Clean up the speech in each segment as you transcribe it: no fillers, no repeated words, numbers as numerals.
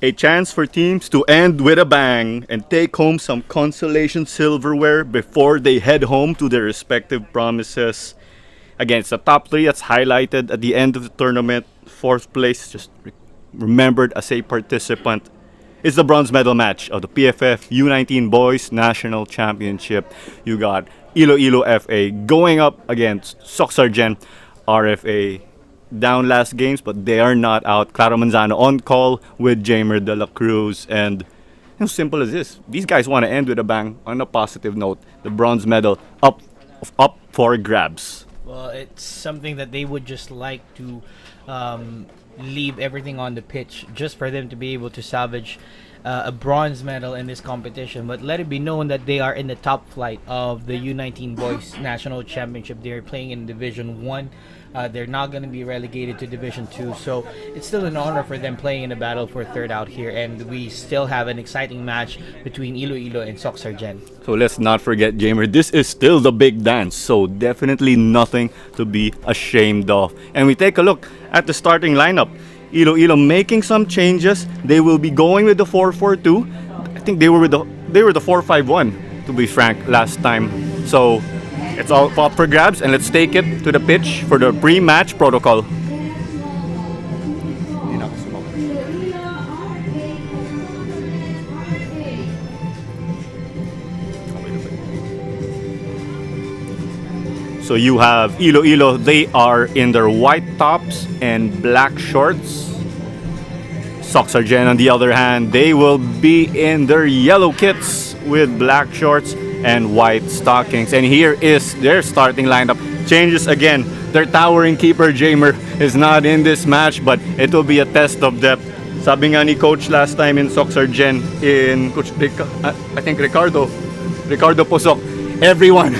A chance for teams to end with a bang and take home some consolation silverware before they head home to their respective promises. Against the top three that's highlighted at the end of the tournament, fourth place just remembered as a participant is the bronze medal match of the PFF U19 Boys National Championship. You got Iloilo FA going up against SOCSARGEN RFA. Down last games, but they are not out. Claro Manzano on call with Jamer De La Cruz. And simple as this, these guys want to end with a bang on a positive note. The bronze medal up for grabs. Well, it's something that they would just like to leave everything on the pitch just for them to be able to salvage a bronze medal in this competition. But let it be known that they are in the top flight of the U19 Boys National Championship. They're playing in Division 1. They're not going to be relegated to Division 2, so it's still an honor for them playing in the battle for third out here, and we still have an exciting match between Iloilo and SOCSARGEN. So let's not forget, Jamer, this is still the big dance, so definitely nothing to be ashamed of. And we take a look at the starting lineup. Iloilo making some changes. They will be going with the 4-4-2. I think they were the 4-5-1, to be frank, last time. So it's all up for grabs, and let's take it to the pitch for the pre-match protocol. So you have Iloilo, they are in their white tops and black shorts. SOCSARGEN, on the other hand, they will be in their yellow kits with black shorts and white stockings. And here is their starting lineup. Changes again. Their towering keeper, Jamer, is not in this match, but it will be a test of depth. Sabi nga ni Coach last time in SOCSARGEN, in Coach I think Ricardo Posok, everyone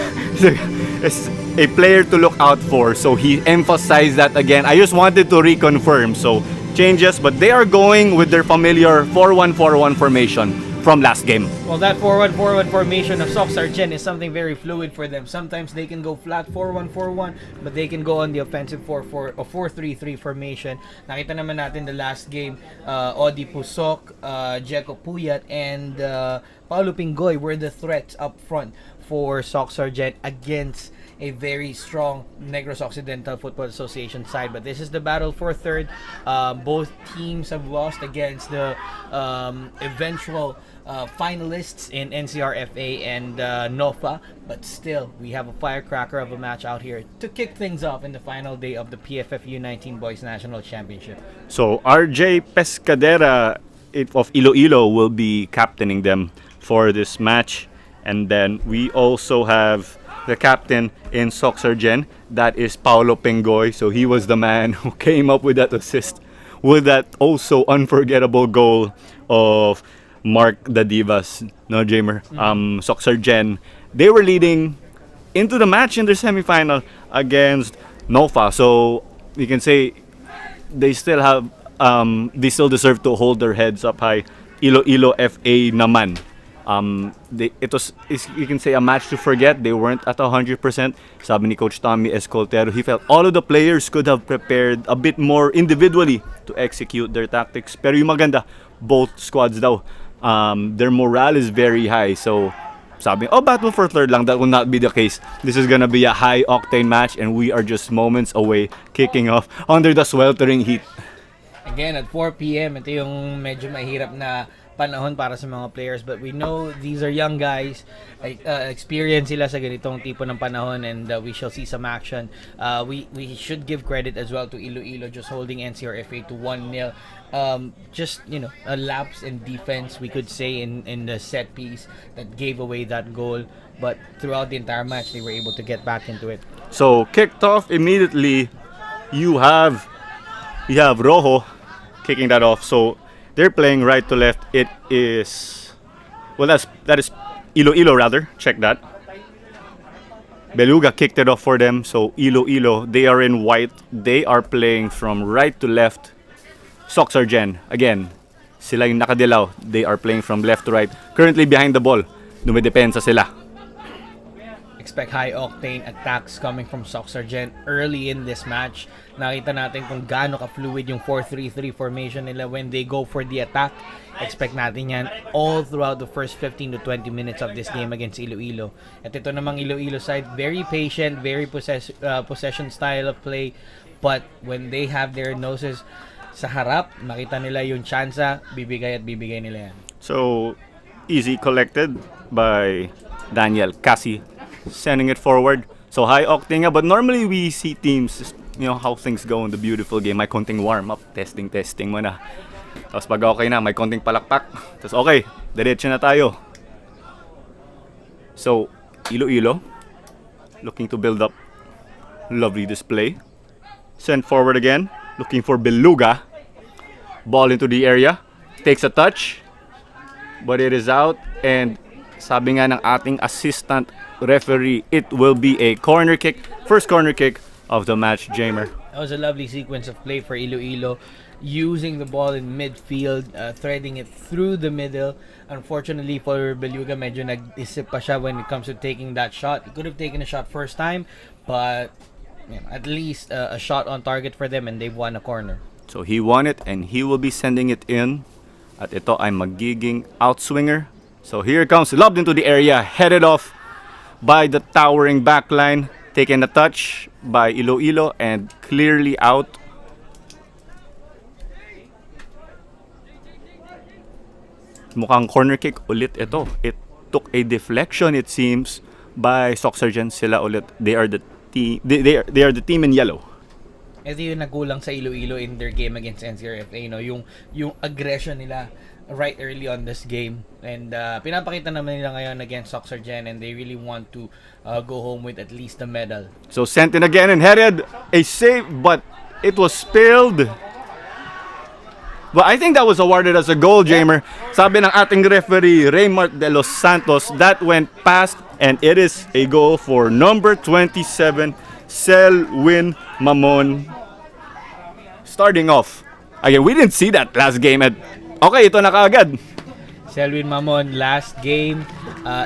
is a player to look out for. So he emphasized that again. I just wanted to reconfirm. So changes, but they are going with their familiar 4-1-4-1 formation from last game. Well, that 4-1-4-1 formation of SOCSARGEN is something very fluid for them. Sometimes they can go flat 4-1-4-1, but they can go on the offensive 4-3-3 formation. Nakita naman natin the last game, Odi Pusok, Jeko Puyat, and Paulo Pingoy were the threats up front for SOCSARGEN against a very strong Negros Occidental Football Association side. But this is the battle for third. Both teams have lost against the eventual finalists in NCRFA and NOFA, but still we have a firecracker of a match out here to kick things off in the final day of the PFF U19 Boys National Championship. So RJ Pescadera of Iloilo will be captaining them for this match. And then we also have the captain in SOCSARGEN, that is Paulo Pingoy. So he was the man who came up with that assist, with that also unforgettable goal of Mark the Divas, no, Jamer? SOCSARGEN, they were leading into the match in their semifinal against NOFA. So you can say they still have, they still deserve to hold their heads up high. Iloilo FA naman. You can say a match to forget. They weren't at 100%. Sabi ni Coach Tommy Escoltero, he felt all of the players could have prepared a bit more individually to execute their tactics. Pero yung maganda, both squads daw, their morale is very high. So sabi, battle for third lang. That will not be the case. This is gonna be a high-octane match, and we are just moments away kicking off under the sweltering heat. Again, at 4 p.m., ito yung medyo mahirap na panahon para sa mga players, but we know these are young guys, experience sila sa ganitong tipo ng panahon, and we shall see some action. We should give credit as well to Iloilo just holding NCRFA to 1-0. Just, a lapse in defense, we could say, in the set piece that gave away that goal, but throughout the entire match they were able to get back into it. So kicked off immediately, you have Rojo kicking that off. So they're playing right to left. It is, that is Iloilo rather. Check that. Beluga kicked it off for them. So Iloilo, they are in white. They are playing from right to left. SOCSARGEN, again, sila yung nakadilaw. They are playing from left to right. Currently behind the ball. Dumidepensa sila. expect high-octane attacks coming from SOCSARGEN early in this match. Nakita natin kung gaano ka-fluid yung 4-3-3 formation nila when they go for the attack. Expect natin yan all throughout the first 15 to 20 minutes of this game against Iloilo. At ito namang Iloilo side, very patient, very possession style of play. But when they have their noses sa harap, makita nila yung tsansa, bibigay at bibigay nila yan. So, easy collected by Daniel Cassie, sending it forward. So, high octane nga, but normally we see teams, you know, how things go in the beautiful game. May konting warm-up, testing mo na. Tapos pag okay na, may konting palakpak. Tapos okay, diretso na tayo. So, Iloilo, looking to build up. Lovely display. Send forward again, looking for Beluga. Ball into the area, takes a touch, but it is out. And sabi nga ng ating assistant referee, it will be a corner kick. First corner kick of the match, Jamer. That was a lovely sequence of play for Iloilo, using the ball in midfield, threading it through the middle. Unfortunately for Beluga, medyo nag-isip pa siya when it comes to taking that shot. He could have taken a shot first time, but you know, at least a shot on target for them, and they've won a corner. So he won it, and he will be sending it in. At ito ay magiging outswinger. So here it comes, lobbed into the area, headed off by the towering backline. Taken a touch by Iloilo and clearly out. Mukhang corner kick ulit ito. It took a deflection, it seems, by SOCSARGEN. Sila ulit. They are the team. They are the team in yellow. Ito yung nagulang sa Iloilo in their game against NCRFA, you know, yung aggression nila right early on this game, and pinapakita naman nila ngayon against SOCSARGEN, and they really want to go home with at least a medal. So sent in again and headed, a save, but it was spilled. But I think that was awarded as a goal, Jamer. Sabi ng ating referee, Raymart de los Santos, that went past, and it is a goal for number 27, Selwyn Mamon. Starting off. Again, we didn't see that last game. Okay, ito na kaagad. Selwyn Mamon, last game,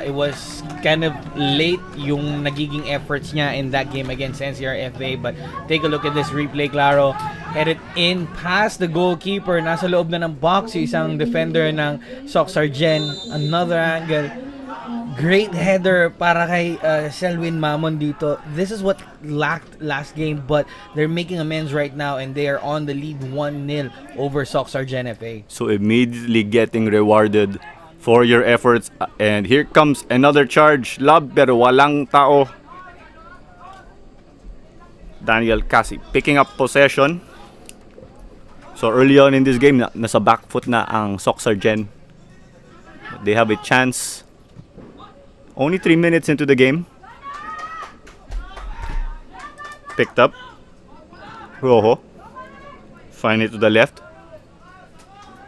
it was kind of late yung nagiging efforts niya in that game against NCRFA. But take a look at this replay, Claro. Headed in past the goalkeeper. Nasa loob na ng box yung isang defender ng SOCSARGEN. Another angle. Great header para kay Selwyn Mamon dito. This is what lacked last game, but they're making amends right now, and they are on the lead 1-0 over SOCSARGEN FA. So immediately getting rewarded for your efforts. And here comes another charge. Lob pero walang tao. Daniel Cassie picking up possession. So early on in this game, nasa back foot na ang SOCSARGEN. They have a chance. Only 3 minutes into the game. Picked up. Rojo. Find it to the left.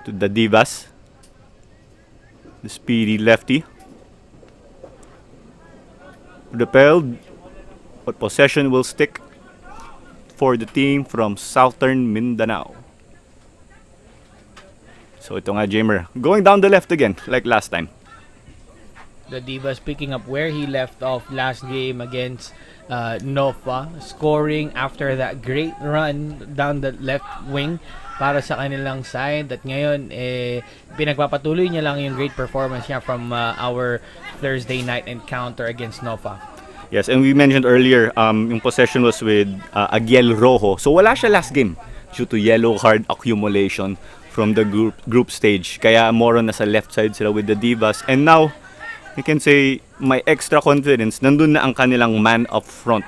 To the Divas. The speedy lefty. Repelled. But possession will stick for the team from Southern Mindanao. So ito nga, Jamer. Going down the left again, like last time. The Divas picking up where he left off last game against Nova, scoring after that great run down the left wing para sa kanilang side. At ngayon, pinagpapatuloy niya lang yung great performance niya from our Thursday night encounter against Nova. Yes, and we mentioned earlier, yung possession was with Agiel Rojo. So wala siya last game due to yellow card accumulation from the group stage. Kaya more on nasa left side sila with the Divas. And now, you can say, may extra confidence. Nandun na ang kanilang man up front.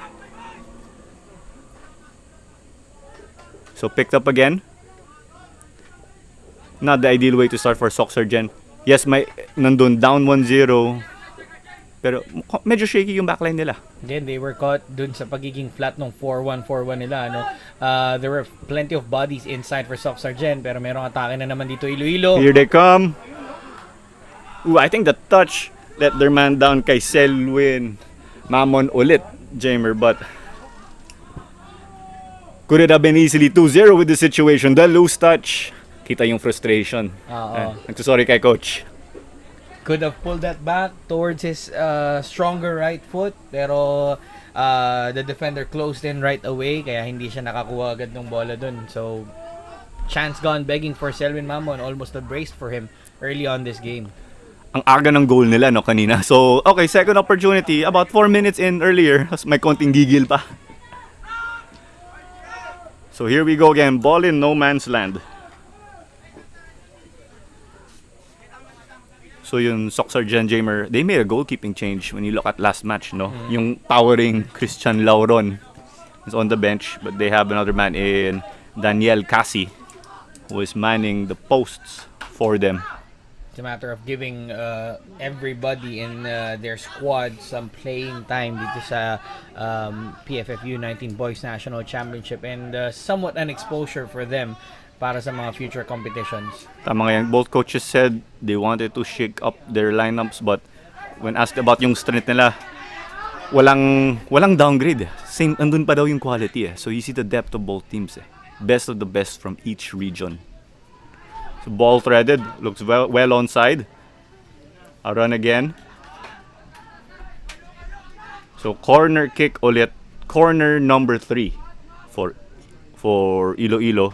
So picked up again. Not the ideal way to start for SOCSARGEN. Yes, may nandun down 1-0. Pero medyo shaky yung backline nila. Again, they were caught dun sa pagiging flat nung 4-1 nila. No? There were plenty of bodies inside for SOCSARGEN, pero merong atake na naman dito Iloilo. Here they come. Ooh, I think the touch let their man down kay Selwyn Mamon ulit, Jamer, but could it have been easily 2-0 with the situation? The loose touch. Kita yung frustration. I'm so sorry kay coach. Could have pulled that back towards his stronger right foot, pero the defender closed in right away, kaya hindi siya nakakuha agad ng bola dun. So, chance gone begging for Selwyn Mamon, almost a brace for him early on this game. Ang aga ng goal nila no kanina. So, okay, second opportunity. About 4 minutes in earlier, may konting gigil pa. So here we go again. Ball in no man's land. So yung SOCSARGEN Jamer, they made a goalkeeping change when you look at last match, no? Yung towering Christian Lauron is on the bench, but they have another man in Daniel Casi who is manning the posts for them. It's a matter of giving everybody in their squad some playing time dito sa PFF U19 Boys National Championship, and somewhat an exposure for them para sa mga future competitions. Tama nga yan. Both coaches said they wanted to shake up their lineups, but when asked about yung strength nila, walang downgrade. Same, andun pa daw yung quality. So you see the depth of both teams. Best of the best from each region. So ball threaded, looks well onside. A run again. So corner kick ulit, corner number 3 for Iloilo.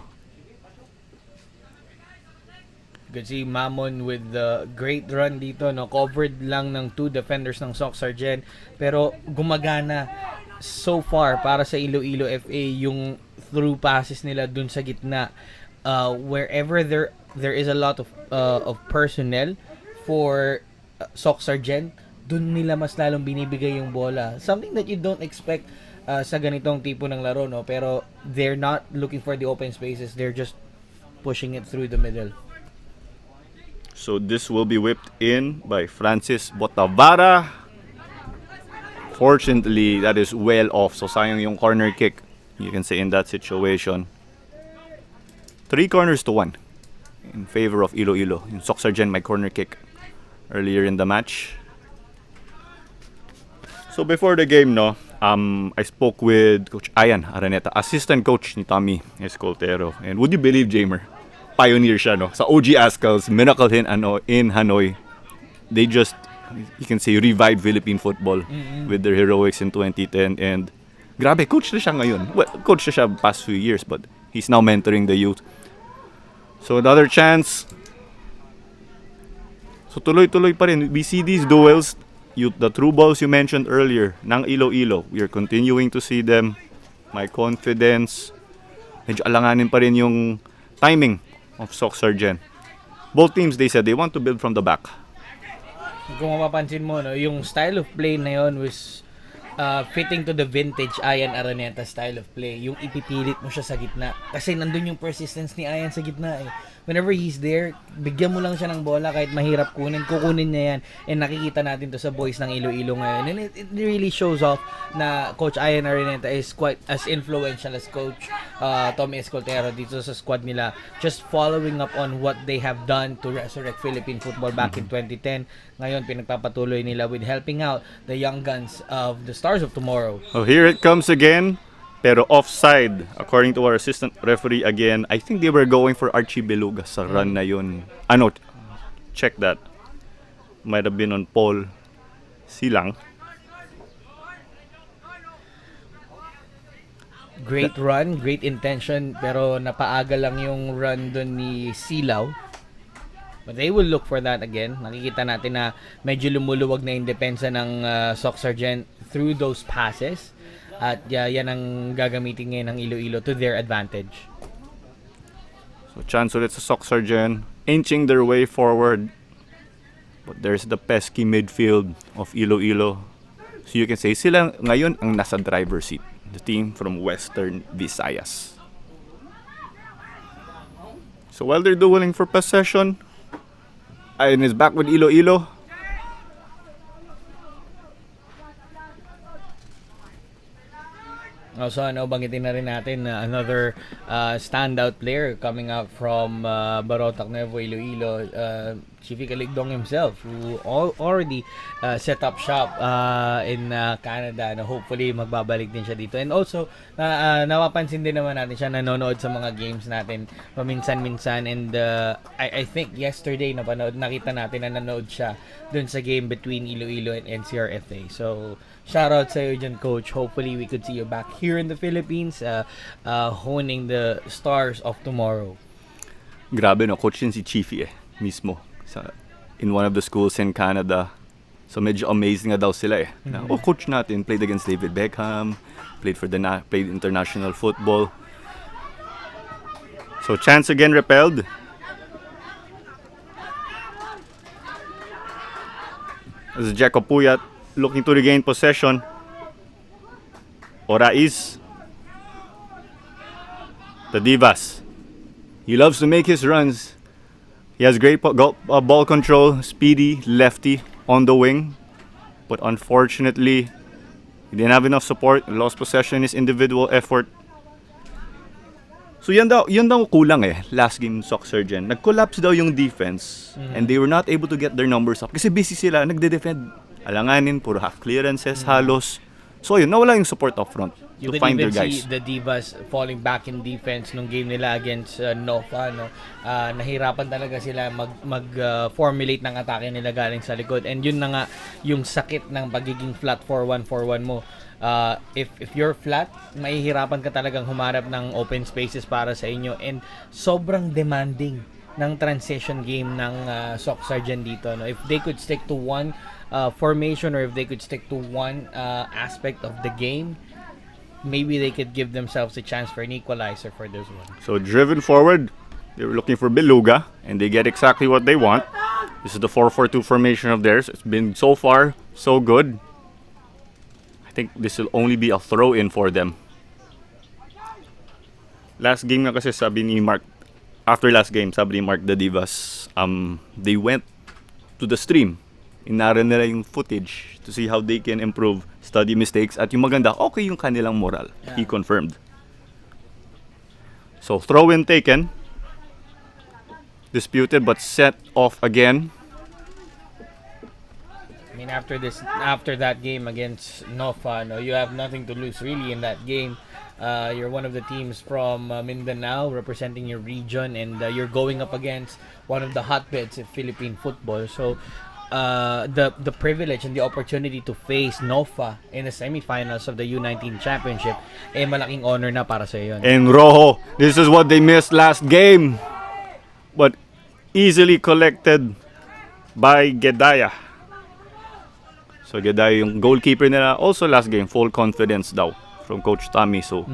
You could see Mamon with the great run dito, no? Covered lang ng 2 defenders ng SOCSARGEN, pero gumagana so far para sa Iloilo FA yung through passes nila dun sa gitna. Wherever there is a lot of personnel for SOCSARGEN, dun nila mas lalong binibigay yung bola. Something that you don't expect sa ganitong tipo ng laro, no? Pero they're not looking for the open spaces. They're just pushing it through the middle. So this will be whipped in by Francis Botavara. Fortunately, that is well off. So sayang yung corner kick, you can say, in that situation. 3 corners to 1 in favor of Iloilo. Yung SOCSARGEN may corner kick earlier in the match. So before the game, no, I spoke with Coach Ayan Araneta, assistant coach ni Tommy Escoltero. And would you believe, Jamer, pioneer siya, no? Sa OG Ascals, Miracle in Hanoi, they just, you can say, revived Philippine football with their heroics in 2010. And grabe, coach na siya ngayon. Well, coach na siya past few years, but he's now mentoring the youth. So another chance. So tuloy-tuloy pa rin. We see these duels, the true balls you mentioned earlier, ng Iloilo. We are continuing to see them. My confidence. Medyo alanganin pa rin yung timing of SOCSARGEN. Both teams, they said they want to build from the back. Kung mapapansin mo, no, yung style of play na yun was fitting to the vintage Ayan Araneta style of play. Yung ipipilit mo siya sa gitna. Kasi nandun yung persistence ni Ayan sa gitna eh. Whenever he's there, bigyan mo lang siya ng bola kahit mahirap kukunin niya yan. And nakikita natin to sa boys ng Iloilo ngayon. And it really shows off na Coach Ayan Araneta is quite as influential as Coach Tommy Escoltero dito sa squad nila. Just following up on what they have done to resurrect Philippine football back in 2010. Ngayon, pinagpapatuloy nila with helping out the young guns of the Stars of Tomorrow. Oh, here it comes again. Pero offside, according to our assistant referee again. I think they were going for Archie Beluga sa run na yun. Ano, check that. Might have been on Paul Silang. Great run, great intention, pero napaaga lang yung run doon ni Silaw. But they will look for that again. Nakikita natin na medyo lumuluwag na yung depensa ng SOCSARGEN through those passes. At yan ang gagamitin ngayon ng Iloilo to their advantage. So chance ulit sa SOCSARGEN, inching their way forward. But there's the pesky midfield of Iloilo. So you can say sila ngayon ang nasa driver's seat. The team from Western Visayas. So while they're dueling for possession, Ayan is back with Iloilo. Also, banggitin na rin natin na another standout player coming out from Barotac, Nuevo Iloilo. Chiefy Caligdong himself, who already set up shop in Canada. Hopefully, magbabalik din siya dito. And also, napapansin din naman natin siya nanonood sa mga games natin paminsan-minsan. And I think yesterday, nakita natin na nanood siya dun sa game between Iloilo and NCRFA. So, shoutout sa iyo dyan, Coach. Hopefully, we could see you back here in the Philippines, honing the stars of tomorrow. Grabe, no? Coach yun si Chiefy mismo. In one of the schools in Canada. So medyo amazing na daw sila Na, coach natin played against David Beckham, played international football. So chance again repelled. As Jacob Puyat looking to regain possession. Orais. The Divas. He loves to make his runs. He has great ball control, speedy, lefty on the wing. But unfortunately, he didn't have enough support. Lost possession, his individual effort. So yun daw kulang last game SOCSARGEN. Nag-collapse daw yung defense and they were not able to get their numbers up. Kasi busy sila, nagde-defend. Alanganin, puro half clearances, halos. So yun, nawala yung support up front You to could find their even guys. see the Divas falling back in defense nung game nila against Nova. Nahirapan talaga sila mag-formulate ng atake nila galing sa likod. And yun na nga yung sakit ng pagiging flat 4-1-4-1 mo. If you're flat, mahihirapan ka talagang humarap ng open spaces para sa inyo. And sobrang demanding ng transition game ng SOCSARGEN dito. If they could stick to one formation or if they could stick to one aspect of the game, maybe they could give themselves a chance for an equalizer for this one. So driven forward, they were looking for Beluga, and they get exactly what they want. This is the 4-4-2 formation of theirs. It's been so far so good. I think this will only be a throw-in for them. Last game na kasi sabi ni Mark, after last game, sabi ni Mark the Divas, they went to the stream. Inaral nila yung footage to see how they can improve, study mistakes, at yung maganda, okay yung kanilang moral. He confirmed. So, throw-in taken. Disputed but set off again. I mean, after that game against Nova, you have nothing to lose really in that game. You're one of the teams from Mindanao representing your region, and you're going up against one of the hotbeds of Philippine football. So, the privilege and the opportunity to face Nova in the semifinals of the U19 championship, malaking honor na para sa iyo. And Rojo, this is what they missed last game, but easily collected by Gedaya. So Gedaya yung goalkeeper nila. Also last game, full confidence daw from Coach Tommy. So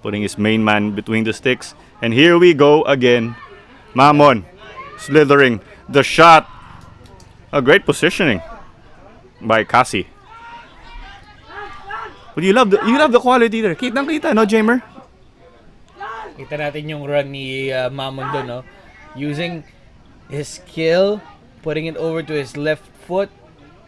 putting his main man between the sticks. And here we go again. Mamon slithering the shot. A great positioning by Cassie. But you love the quality there. Kitang-kita, no, Jamer? Kita natin yung run ni Mamon doon, no? Using his skill, putting it over to his left foot.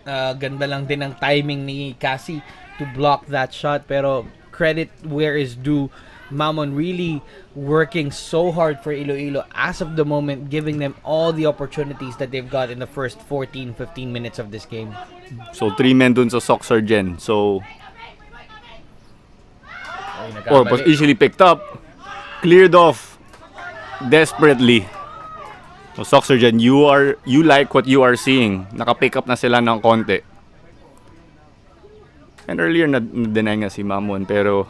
Ganda lang din ang timing ni Cassie to block that shot. Pero credit where is due. Mamon really working so hard for Iloilo as of the moment, giving them all the opportunities that they've got in the first 14-15 minutes of this game. So 3 men dun sa SOCSARGEN. So or was easily picked up, cleared off desperately. So SOCSARGEN, you like what you are seeing. Naka-pick up na sila ng konti. And earlier na-deny nga si Mamon, pero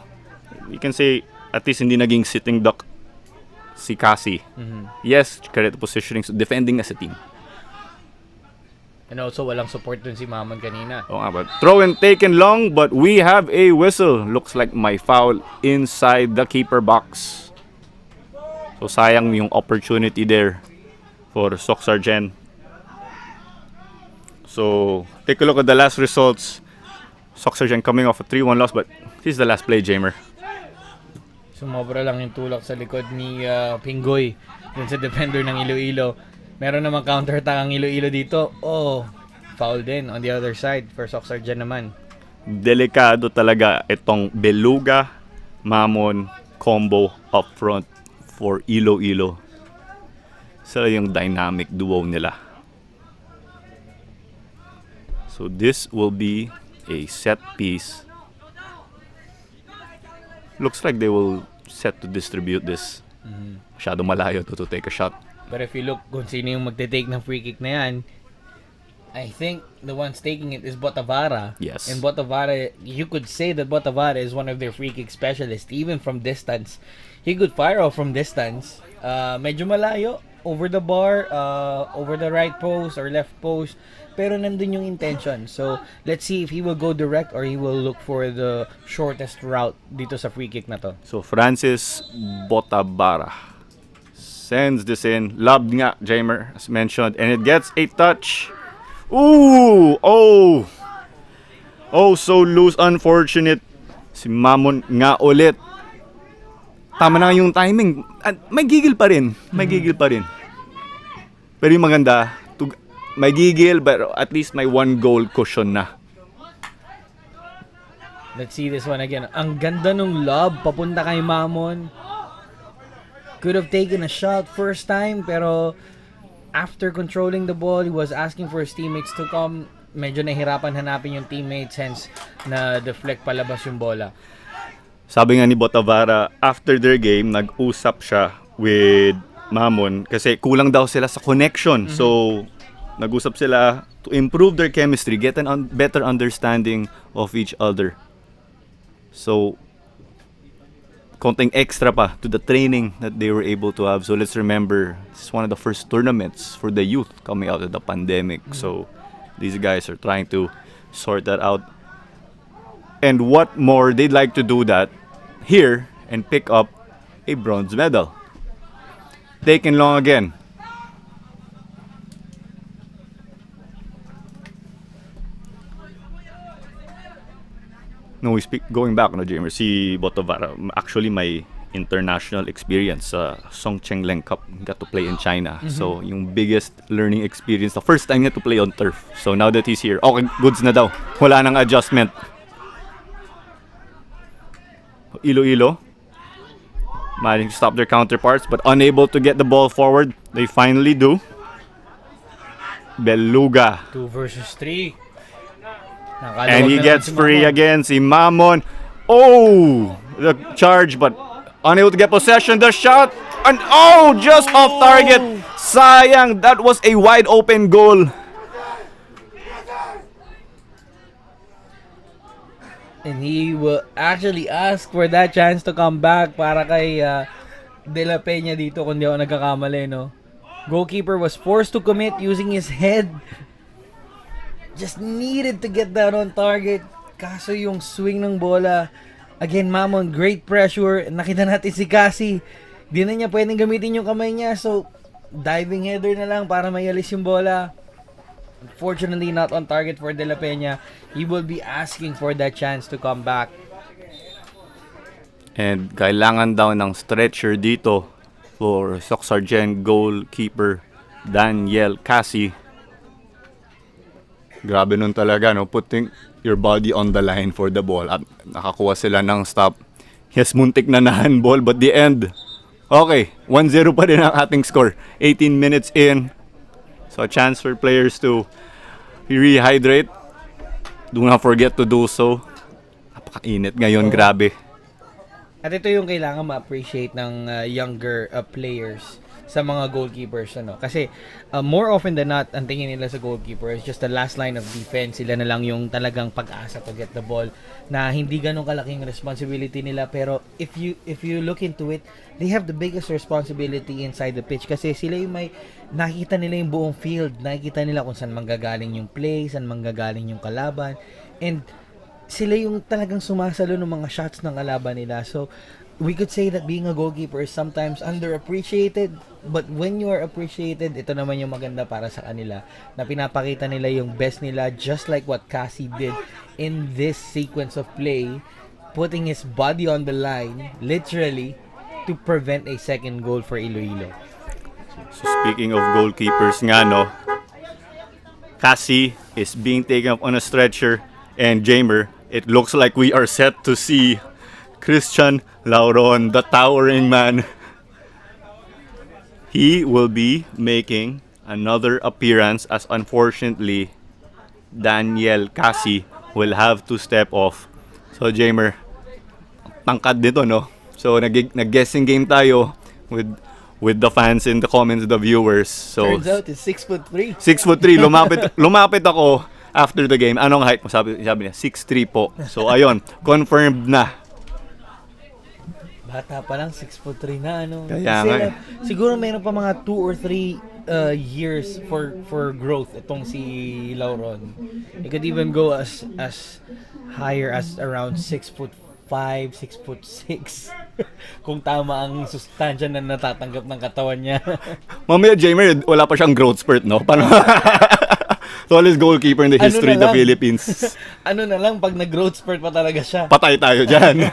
you can say at least hindi naging sitting duck si Cassie. Yes, correct positioning, so defending as a team. And also, walang support dun si Mamon kanina. Oo nga, but throw and taken long, but we have a whistle. Looks like may foul inside the keeper box. So sayang yung opportunity there for SOCSARGEN. So take a look at the last results. SOCSARGEN coming off a 3-1 loss, but this is the last play, Jamer. Sumobra lang yung tulak sa likod ni Pinggoy dun sa defender ng Iloilo. Meron namang counter-attack ang Iloilo dito. Oh, foul din on the other side for SOCSARGEN naman. Delikado talaga itong Beluga, Mamon combo up front for Iloilo. Sila yung dynamic duo nila. So this will be a set piece. Looks like they will set to distribute this. Masyado malayo to take a shot. But if you look kung sino yung magte-take ng free kick na yan, I think the ones taking it is Botavara. Yes. And Botavara, you could say that Botavara is one of their free kick specialists, even from distance. He could fire off from distance. Medyo malayo, over the bar, over the right post or left post. Pero nandun yung intention. So, let's see if he will go direct or he will look for the shortest route dito sa free kick na to. So Francis Botavara sends this in. Lobbed nga, Jamer, as mentioned. And it gets a touch. Ooh! Oh! Oh, so loose. Unfortunate. Si Mamon nga ulit. Tama na yung timing. May gigil pa rin. May gigil pa rin. Pero yung maganda, may gigil, but at least may 1 goal cushion na. Let's see this one again. Ang ganda nung lob papunta kay Mamon. Could have taken a shot first time, pero after controlling the ball, he was asking for his teammates to come. Medyo nahirapan hanapin yung teammates, hence na deflect palabas yung bola. Sabi nga ni Botavara, after their game, nag-usap siya with Mamon kasi kulang daw sila sa connection. So, nag-usap sila to improve their chemistry, get an better understanding of each other. So, konting extra pa to the training that they were able to have. So let's remember, this is one of the first tournaments for the youth coming out of the pandemic. So these guys are trying to sort that out. And what more, they'd like to do that here and pick up a bronze medal. Taken long again. No, we speak going back, no, Jamer. Si Botavara actually may international experience sa Songcheng Cup. Got to play in China. So, yung biggest learning experience. The first time niya to play on turf. So, now that he's here, okay, goods na daw. Wala nang adjustment. Iloilo managing to stop their counterparts but unable to get the ball forward. They finally do. Beluga. 2 versus 3. And he gets free again, si Mamon. Oh! The charge, but unable to get possession. The shot, and oh! Just off target. Sayang, that was a wide open goal. And he will actually ask for that chance to come back para kay De La Peña dito kung di ako nagkakamali, no? Goalkeeper was forced to commit using his head. Just needed to get that on target. Kaso yung swing ng bola. Again, Mamon, great pressure. Nakita natin si Cassie. Di na niya pwedeng gamitin yung kamay niya. So, diving header na lang para mayalis yung bola. Unfortunately, not on target for De La Peña. He will be asking for that chance to come back. And kailangan daw ng stretcher dito for SOCSARGEN goalkeeper Daniel Cassie. Grabe nun talaga, no? Putting your body on the line for the ball. At nakakuha sila ng stop. Yes, muntik na handball, but the end. Okay, 1-0 pa rin ang ating score. 18 minutes in. So a chance for players to rehydrate. Do not forget to do so. Napakainit ngayon, grabe. At ito yung kailangan ma-appreciate ng younger players sa mga goalkeepers, ano. Kasi more often than not, ang tingin nila sa goalkeeper is just the last line of defense. Sila na lang yung talagang pag-asa to get the ball, na hindi ganun kalaking responsibility nila. Pero if you look into it, they have the biggest responsibility inside the pitch kasi sila yung may nakikita nila yung buong field. Nakikita nila kung saan manggagaling yung play, saan manggagaling yung kalaban, and sila yung talagang sumasalo ng mga shots ng kalaban nila. So we could say that being a goalkeeper is sometimes underappreciated, but when you are appreciated, ito naman yung maganda para sa kanila, na pinapakita nila yung best nila, just like what Cassie did in this sequence of play, putting his body on the line, literally, to prevent a second goal for Iloilo. So speaking of goalkeepers nga, no, Cassie is being taken up on a stretcher, and Jamer, it looks like we are set to see Christian Lauron, the towering man. He will be making another appearance, as unfortunately Daniel Cassie will have to step off. So, Jamer, tangkad dito, no? So, nag-guessing game tayo with the fans in the comments, the viewers. So, Turns out it's 6'3". 6'3". Lumapit ako after the game. Anong height mo? Sabi niya, 6'3 po. So, ayun, confirmed na. Bata pa lang, 6'3" na, ano. Kaya Kasi nga eh. siguro mayroon pa mga 2 or 3 years for growth itong si Lauron. It could even go as higher as around 6'5", 6'6". Kung tama ang sustansya na natatanggap ng katawan niya. Mamaya, Jamer, wala pa siyang growth spurt, no? Paano? Tallest goalkeeper in the history of the Philippines. Ano na lang, pag nag-growth spurt pa talaga siya. Patay tayo dyan.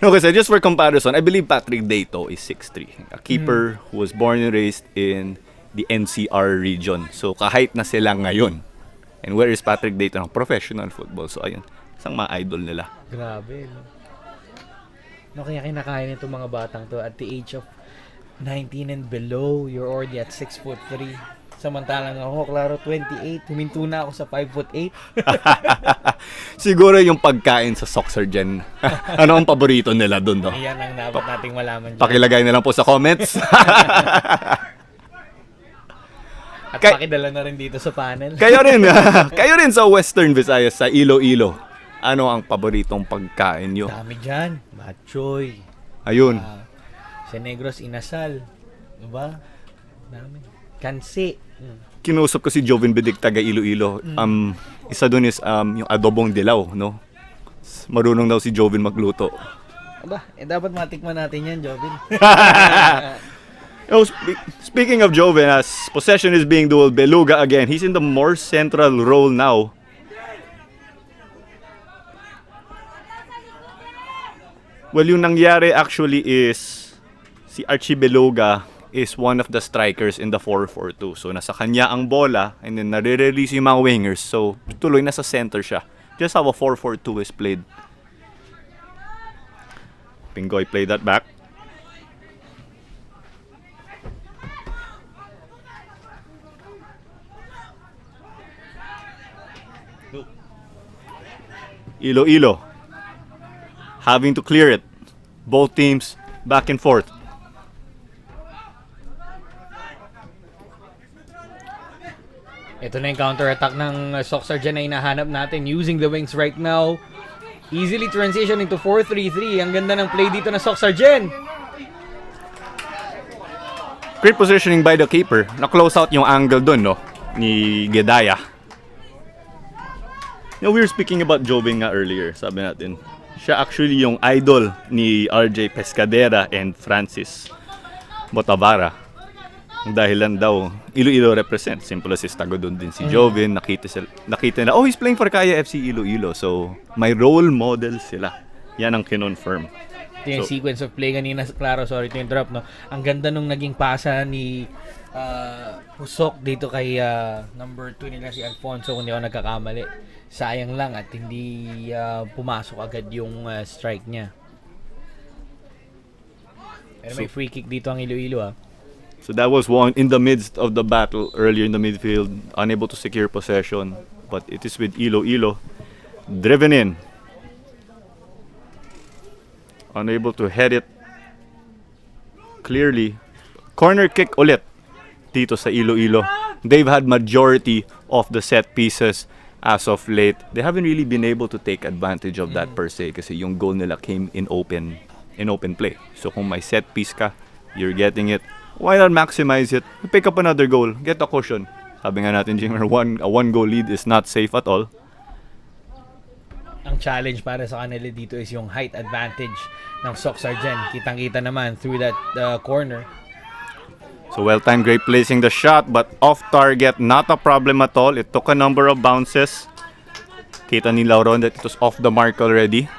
No, kasi just for comparison, I believe Patrick Dato is 6'3". A keeper who was born and raised in the NCR region. So, kahit na sila ngayon. And where is Patrick Dato ng professional football? So, ayun. Isang mga idol nila. Grabe, no? No, kaya kinakain itong mga batang to at the age of 19 and below, you're already at 6'3". Samantalang ako, klaro, 28. Huminto na ako sa 5'8". Siguro yung pagkain sa SOCSARGEN. Ano ang paborito nila dun, no? Ayan ang dapat nating malaman dyan. Pakilagay na lang po sa comments. At pakidala na rin dito sa panel. Kayo rin sa Western Visayas, sa Iloilo. Ano ang paboritong pagkain nyo? Dami dyan. Matchoy. Ayun. Sa Negros, inasal. Diba? Dami. Kansi. Kinusap ko si Joven Bidig, taga Iloilo. Isa dun is yung adobong dilaw, no? Marunong daw si Joven magluto. Aba, dapat matikman natin yan, Jovin. Oh, speaking of Joven, as possession is being dueled, Beluga again. He's in the more central role now. Well, yung nangyari actually is si Archie Beluga is one of the strikers in the 4-4-2. So, nasa kanya ang bola and then nare-release yung mga wingers. So, tuloy nasa center siya. Just how a 4-4-2 is played. Pingoy played that back. Iloilo having to clear it. Both teams back and forth. Ito na yung counter-attack ng SOCSARGEN na hinahanap natin using the wings right now. Easily transition into 4-3-3. Ang ganda ng play dito na SOCSARGEN. Great positioning by the keeper. Na-close out yung angle dun, no? Ni Gedaya. You know, we were speaking about Jobing nga earlier. Sabi natin, siya actually yung idol ni RJ Pescadera and Francis Botavara. Ang dahilan daw, Iloilo represent. Simple as tago doon din si Jovin. Nakita na, oh, he's playing for Kaya FC Iloilo. So, may role model sila. Yan ang kinonfirm. Ito yung sequence of play kanina. Klaro, sorry to interrupt, no? Ang ganda nung naging pasa ni Pusok dito kay number 2 nila si Alfonso, kung di ako nagkakamali. Sayang lang at hindi pumasok agad yung strike niya. Pero may free kick dito ang Iloilo, So that was one in the midst of the battle earlier in the midfield, unable to secure possession, but it is with Iloilo driven in, unable to head it clearly. Corner kick ulit dito sa Iloilo. They've had majority of the set pieces as of late. They haven't really been able to take advantage of that per se kasi yung goal nila came in open play. So kung may set piece ka, you're getting it. Why not maximize it? Pick up another goal. Get a cushion. Sabi nga natin, Jimmer, a one goal lead is not safe at all. Ang challenge para sa kanila dito is yung height advantage ng SOCSARGEN. Kitang-kita naman through that corner. So well-timed, great placing the shot, but off target, not a problem at all. It took a number of bounces. Kita ni Lauron that it was off the mark already.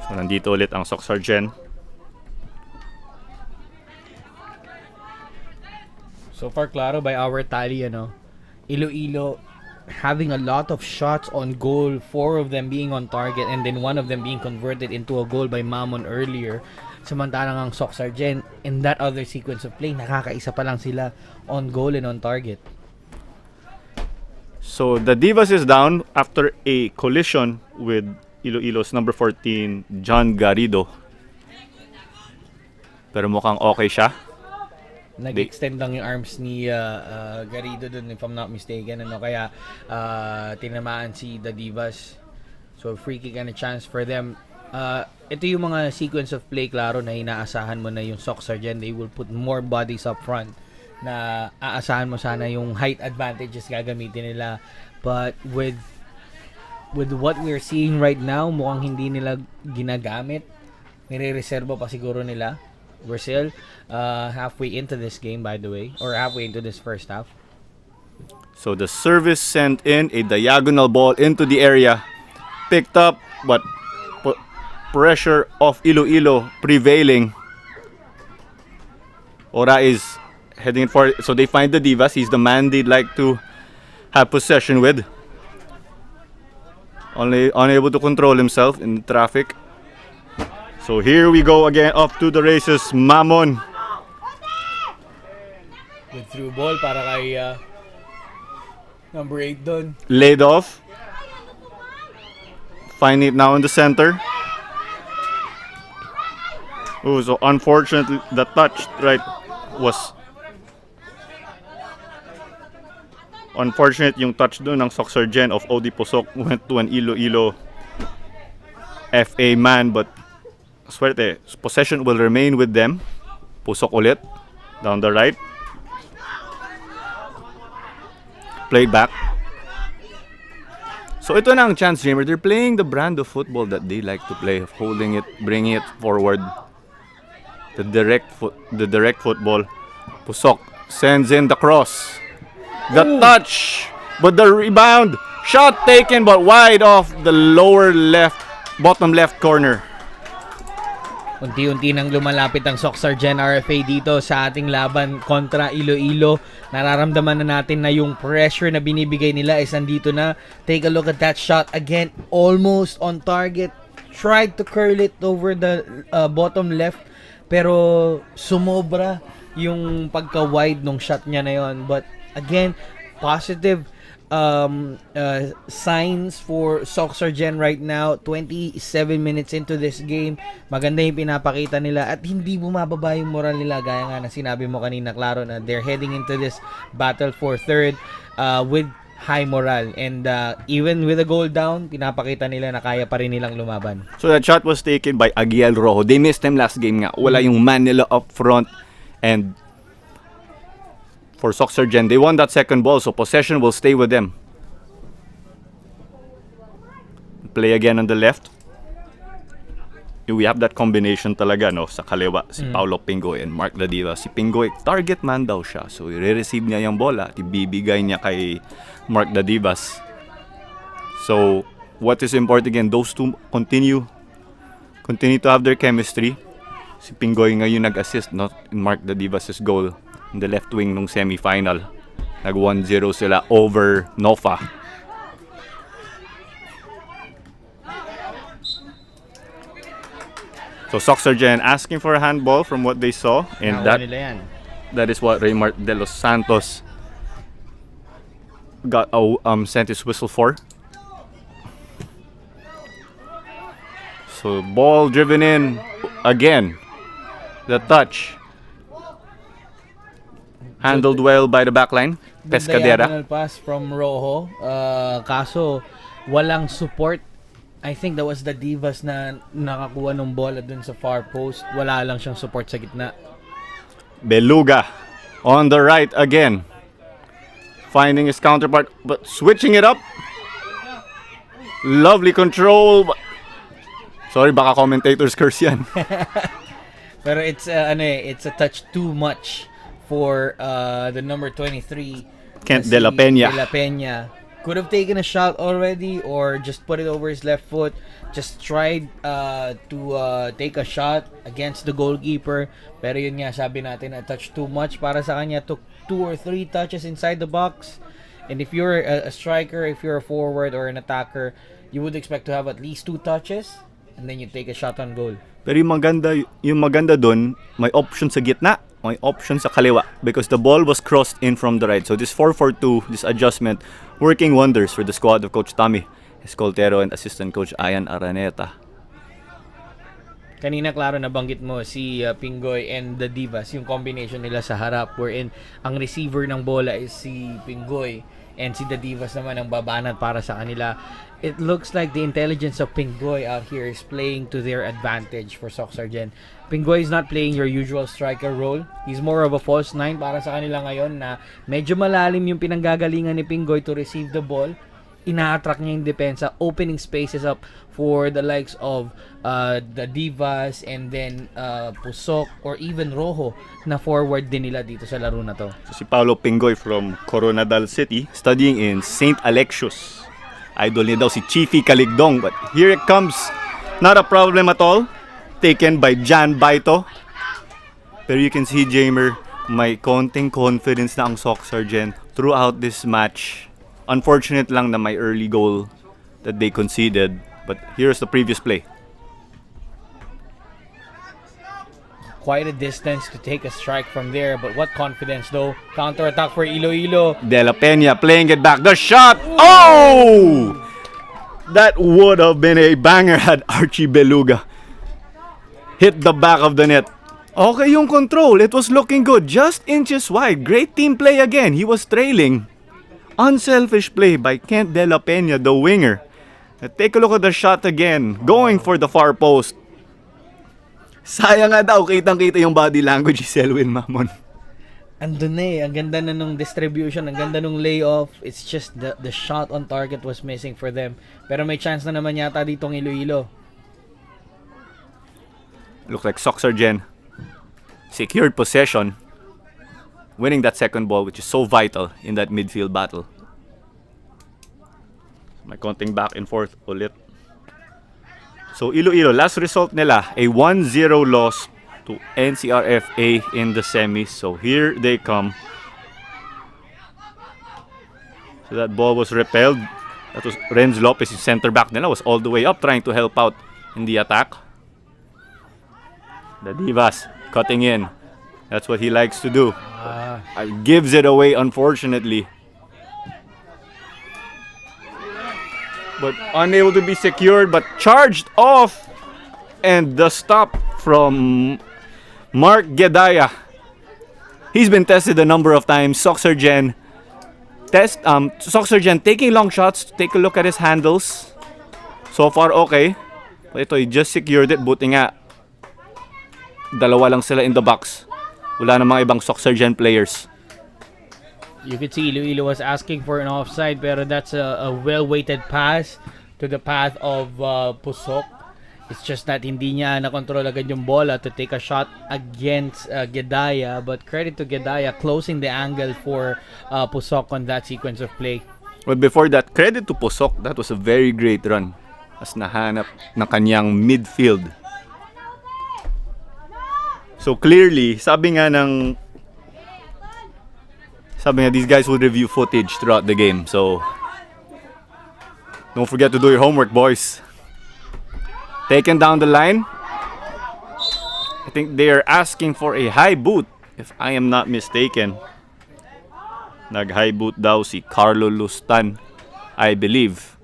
So nandito ulit ang SOCSARGEN. So far, klaro by our tally, Iloilo having a lot of shots on goal, 4 of them being on target, and then 1 of them being converted into a goal by Mamon earlier. Samantalang ang SOCSARGEN, in that other sequence of play, nakakaisa pa lang sila on goal and on target. So the Divas is down after a collision with Iloilo's number 14, John Garrido. Pero mukhang okay siya. Nag-extend lang yung arms ni Garrido dun, if I'm not mistaken. Kaya tinamaan si the Divas. So free kick and a chance for them. Ito yung mga sequence of play, klaro, na inaasahan mo na yung SOCSARGEN. They will put more bodies up front. Na aasahan mo sana yung height advantages gagamitin nila. But with what we're seeing right now, mukhang hindi nila ginagamit. Nire-reserva pa siguro nila. We're still halfway into this game, by the way, or halfway into this first half. So the service sent in a diagonal ball into the area, picked up, but pressure of Iloilo prevailing. Ora is heading for it. So they find the Divas. He's the man they'd like to have possession with. Only unable to control himself in traffic. So here we go again, off to the races. Mamon. Good through ball para kay number 8 doon. Laid off. Finding it now in the center. Oh, so unfortunately the touch right was unfortunate. Yung touch doon ng SOCSARGEN of OD Pusok went to an Iloilo FA man, but swerte, possession will remain with them. Pusok ulit down the right. Played back. So ito na ang chance, Jamer. They're playing the brand of football that they like to play, of holding it, bringing it forward. The direct football. Pusok sends in the cross. The touch, but the rebound. Shot taken, but wide off the lower left, bottom left corner. Unti-unti nang lumalapit ang SOCSARGEN RFA dito sa ating laban kontra Iloilo. Nararamdaman na natin na yung pressure na binibigay nila is andito na. Take a look at that shot again, almost on target. Tried to curl it over the bottom left, pero sumobra yung pagka-wide nung shot niya na yon. But again, positive signs for SOCSARGEN right now. 27 minutes into this game, maganda yung pinapakita nila at hindi bumababa yung moral nila, gaya nga na sinabi mo kanina, klaro, na they're heading into this battle for third with high moral, and even with a goal down, pinapakita nila na kaya pa rin nilang lumaban. So that shot was taken by Aguial Rojo. They missed him last game nga. Wala yung man nila up front, and for SOCSARGEN, they won that second ball, so possession will stay with them. Play again on the left. We have that combination talaga, no, sa kaliwa, si Paulo Pingoy and Mark Ladiva. Si Pingoy, target man daw siya, so i-receive niya yung bola at ibibigay niya kay Mark Ladivas. So what is important again, those two continue to have their chemistry. Si Pingoy ngayon nag-assist, no, in Mark Ladivas' goal in the left wing nung semi-final. Nag 1-0 sila over Nofa. So SOCSARGEN asking for a handball from what they saw, and that is what Raymart De Los Santos got sent his whistle for. So ball driven in again. The touch handled well by the backline. Pescadera. Diagonal pass from Rojo. Kaso walang support. I think that was the Divas na nakakuha ng bola dun sa far post. Wala lang siyang support sa gitna. Beluga on the right again. Finding his counterpart, but switching it up. Lovely control. Sorry, baka commentators curse yan. Pero it's a touch too much for the number 23, Kent De La Peña. De La Peña. Could have taken a shot already or just put it over his left foot. Just tried to take a shot against the goalkeeper. Pero yun nga, sabi natin, a touch too much para sa kanya. Took 2 or 3 touches inside the box. And if you're a striker, if you're a forward or an attacker, you would expect to have at least 2 touches. and then you take a shot on goal. Pero yung maganda dun, may option sa gitna, may option sa kaliwa because the ball was crossed in from the right. So this 4-4-2, this adjustment, working wonders for the squad of Coach Tommy Escoltero and assistant coach Ian Araneta. Kanina, klaro nabanggit mo si Pingoy and the Divas, yung combination nila sa harap wherein ang receiver ng bola is si Pingoy and si the Divas naman ang babanat para sa kanila. It looks like the intelligence of Pingoy out here is playing to their advantage for SOCSARGEN. Pingoy is not playing your usual striker role. He's more of a false nine para sa kanila ngayon na medyo malalim yung pinanggagalingan ni Pingoy to receive the ball. Ina-attract niya yung depensa, opening spaces up for the likes of the Divas and then Pusok or even Rojo na forward din nila dito sa laro na to. So, si Paolo Pingoy from Coronadal City, studying in St. Alexius. Idol niya daw si Chiefy Caligdong, but here it comes. Not a problem at all. Taken by Jan Baito. Pero you can see, Jamer, may konting confidence na ang SOCSARGEN throughout this match. Unfortunate lang na may early goal that they conceded. But here's the previous play. Quite a distance to take a strike from there, but what confidence though. Counter-attack for Iloilo. De La Peña playing it back. The shot! Oh! That would have been a banger had Archie Beluga hit the back of the net. Okay yung control. It was looking good. Just inches wide. Great team play again. He was trailing. Unselfish play by Kent De La Peña, the winger. Take a look at the shot again. Going for the far post. Sayang nga daw, kitang-kita yung body language ni Selwyn Mamon. Andun na ang ganda na nung distribution, ang ganda nung layoff. It's just the shot on target was missing for them. Pero may chance na naman yata ditong Iloilo. Looks like SOCSARGEN secured possession, winning that second ball, which is so vital in that midfield battle. May konting back and forth ulit. So Iloilo, last result nila, a 1-0 loss to NCRFA in the semis. So here they come. So that ball was repelled. That was Renz Lopez, yung center back nila, was all the way up trying to help out in the attack. The Divas cutting in. That's what he likes to do. Gives it away, unfortunately. But unable to be secured, but charged off. And the stop from Mark Gedaya. He's been tested a number of times. SOCSARGEN taking long shots. Take a look at his handles. So far, okay. But ito, he just secured it. Buti nga, dalawa lang sila in the box. Wala namang ibang SOCSARGEN players. You could see Iloilo was asking for an offside, pero that's a well-weighted pass to the path of Pusok. It's just that hindi niya na-control agad yung bola to take a shot against Gedaya. But credit to Gedaya closing the angle for Pusok on that sequence of play. Well, before that, credit to Pusok. That was a very great run as nahanap ng kanyang midfield. So clearly, sabi nga these guys will review footage throughout the game. So don't forget to do your homework, boys. Taken down the line. I think they are asking for a high boot, if I am not mistaken. Nag-high boot daw si Carlo Lustan, I believe.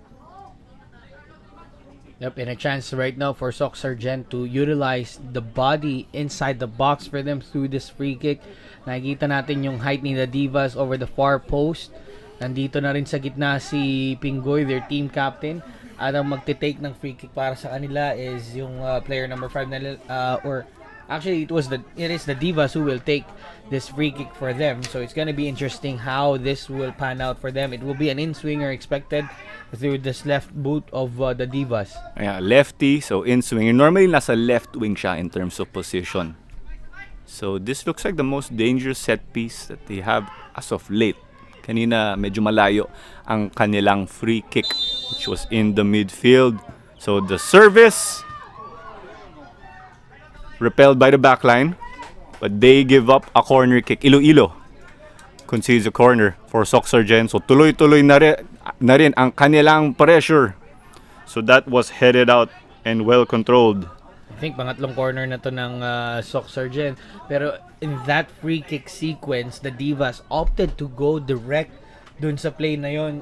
Yep, and a chance right now for SOCSARGEN to utilize the body inside the box for them through this free kick. Nakikita natin yung height ni the Divas over the far post. Nandito na rin sa gitna si Pingoy, their team captain. At ang magte-take ng free kick para sa kanila is yung player number 5 na or actually it is the Divas who will take this free kick for them. So it's gonna be interesting how this will pan out for them. It will be an in-swinger expected through this left boot of the Divas. Yeah, lefty, so in-swinger. Normally nasa left wing siya in terms of position. So this looks like the most dangerous set piece that they have as of late. Kanina medyo malayo ang kanilang free kick, which was in the midfield. So the service repelled by the backline, but they give up a corner kick. Iloilo concedes a corner for SOCSARGEN. So tuloy-tuloy na rin ang kanilang pressure. So that was headed out and well controlled. I think pangatlong corner na to ng SOCSARGEN. Pero in that free kick sequence, the Divas opted to go direct dun sa play na yon.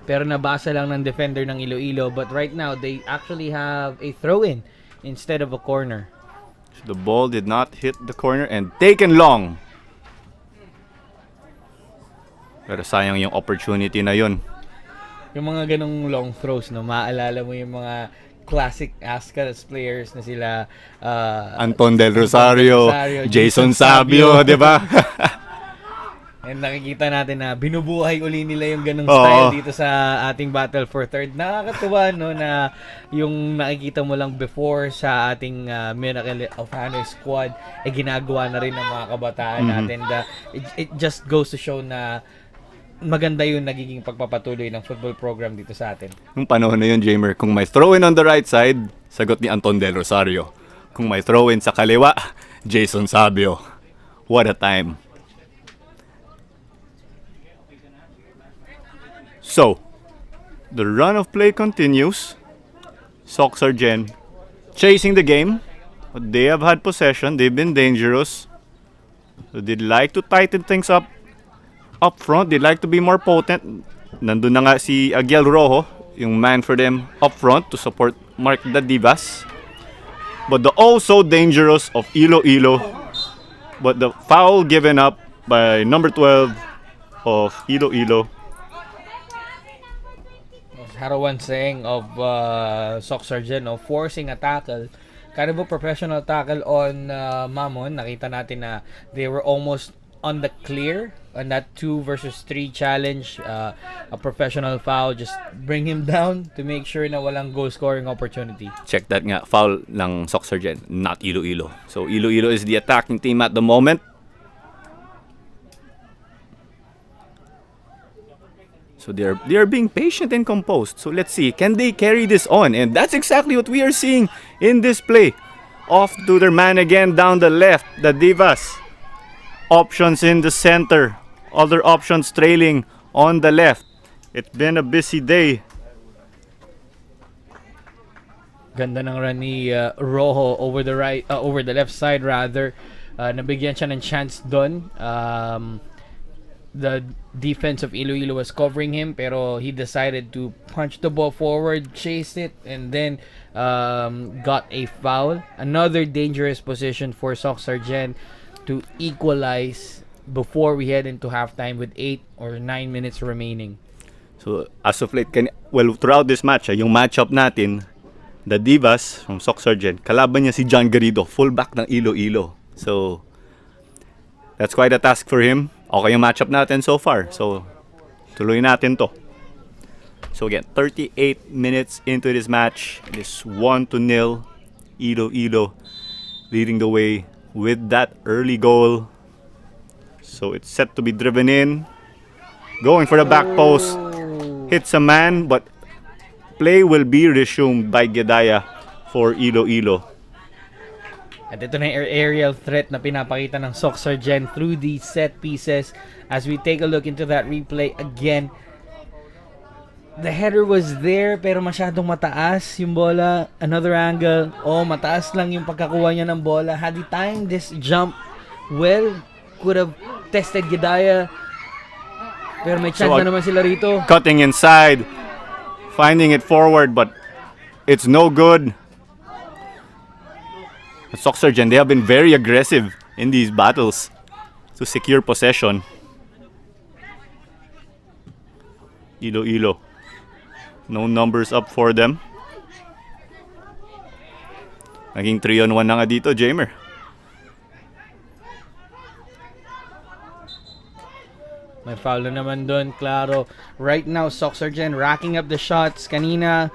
Pero nabasa lang ng defender ng Iloilo. But right now, they actually have a throw-in instead of a corner. So the ball did not hit the corner and taken long. Pero sayang yung opportunity na yun. Yung mga ganong long throws, no, maaalala mo yung mga classic Ascals players na sila Anton Del Rosario, Jason Sabio, di ba? And nakikita natin na binubuhay uli nila yung ganong style dito sa ating Battle for Third. Nakakatuwa, no, na yung nakikita mo lang before sa ating Miracle of Hanoi squad, ginagawa na rin ng mga kabataan natin. It just goes to show na maganda yung nagiging pagpapatuloy ng football program dito sa atin. Yung panahon na yun, Jamer, kung may throw-in on the right side, sagot ni Anton Del Rosario. Kung may throw-in sa kaliwa, Jason Sabio. What a time. So, the run of play continues. SOCSARGEN chasing the game. But they have had possession. They've been dangerous. So they'd like to tighten things up front. They'd like to be more potent. Nandun na nga si Aguiel Rojo, yung man for them up front to support Mark the Divas. But the also dangerous of Iloilo. But the foul given up by number 12 of Iloilo. Harawan saying of SOCSARGEN of forcing a tackle, kind of a professional tackle on Mamon. Nakita natin na they were almost on the clear on that 2 versus 3 challenge. A professional foul, just bring him down to make sure na walang goal scoring opportunity. Check that nga, foul ng SOCSARGEN, not Iloilo. So Iloilo is the attacking team at the moment. So they are being patient and composed. So let's see, can they carry this on? And that's exactly what we are seeing in this play. Off to their man again down the left, the Divas. Options in the center. Other options trailing on the left. It's been a busy day. Ganda ng run ni Rojo over the left side rather. Nabigyan siya ng chance doon. The defense of Iloilo was covering him, pero he decided to punch the ball forward, chase it, and then got a foul. Another dangerous position for SOCSARGEN to equalize before we head into halftime with 8 or 9 minutes remaining. So as of late, throughout this match, yung matchup natin, the Divas from SOCSARGEN, kalaban niya si John Garrido, fullback ng Iloilo. So that's quite a task for him. Okay yung matchup natin so far. So, tuloy natin to. So again, 38 minutes into this match. It is 1-0. Iloilo leading the way with that early goal. So it's set to be driven in. Going for the back post. Hits a man, but play will be resumed by Gedaya for Iloilo. At ito na yung aerial threat na pinapakita ng SOCSARGEN through these set pieces. As we take a look into that replay again, the header was there pero masyadong mataas yung bola. Another angle. Mataas lang yung pagkakuha niya ng bola. Had he timed this jump well, could have tested Gedaya. Pero may chance na naman sila rito. Cutting inside, finding it forward, but it's no good. SOCSARGEN, they have been very aggressive in these battles to secure possession. Iloilo, no numbers up for them. Naging 3-on-1 na nga dito, Jamer. May foul na naman doon, klaro. Right now, SOCSARGEN racking up the shots. Kanina,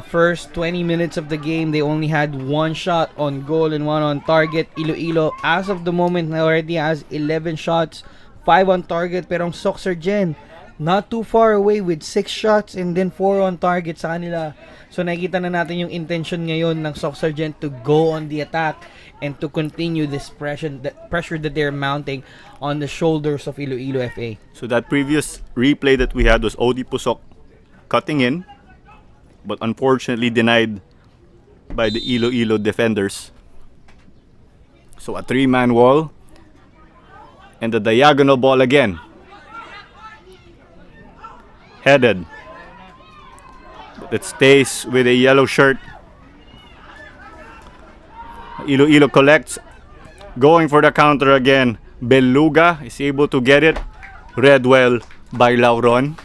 first 20 minutes of the game, they only had 1 shot on goal and 1 on target. Iloilo, as of the moment, already has 11 shots, 5 on target. Pero ang SOCSARGEN, not too far away with 6 shots and then 4 on target sa kanila. So nakikita na natin yung intention ngayon ng SOCSARGEN to go on the attack and to continue this pressure that they're mounting on the shoulders of Iloilo FA. So that previous replay that we had was Odi Pusok cutting in, but unfortunately denied by the Iloilo defenders. So a 3-man wall. And the diagonal ball again. Headed. But it stays with a yellow shirt. Iloilo collects. Going for the counter again. Beluga is able to get it. Read well by Lauron.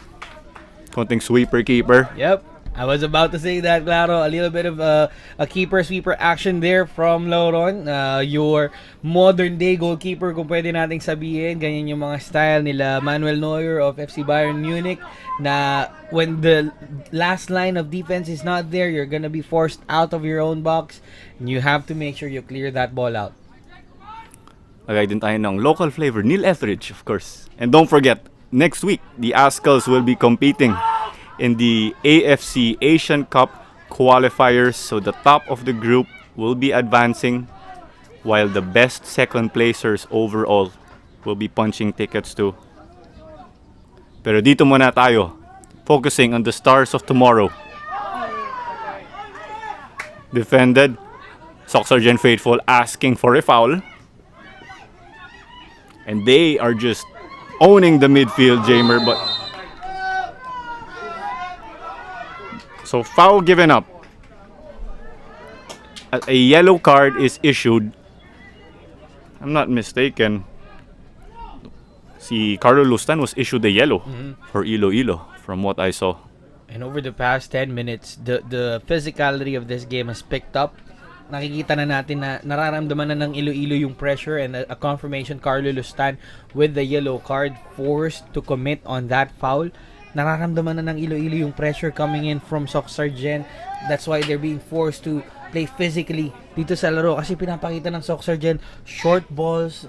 Konting sweeper keeper. Yep. I was about to say that, Claro. A little bit of a keeper-sweeper action there from Lauron. Your modern-day goalkeeper, kung pwede nating sabihin. Ganyan yung mga style nila Manuel Neuer of FC Bayern Munich, na when the last line of defense is not there, you're gonna be forced out of your own box, and you have to make sure you clear that ball out. Lagay din tayo ng local flavor, Neil Etheridge, of course. And don't forget, next week, the Ascals will be competing in the AFC Asian Cup qualifiers. So the top of the group will be advancing, while the best second placers overall will be punching tickets to. Pero dito muna tayo, focusing on the stars of tomorrow. Defended, SOCSARGEN faithful asking for a foul. And they are just owning the midfield, Jamer. But so foul given up. A yellow card is issued. I'm not mistaken. Si Carlo Lustan was issued a yellow for Iloilo, from what I saw. And over the past 10 minutes, the physicality of this game has picked up. Nakikita na natin na nararamdaman na ng Iloilo yung pressure, and a confirmation, Carlo Lustan with the yellow card, forced to commit on that foul. Nararamdaman na ng Iloilo yung pressure coming in from SOCSARGEN. That's why they're being forced to play physically dito sa laro, kasi pinapakita ng SOCSARGEN short balls,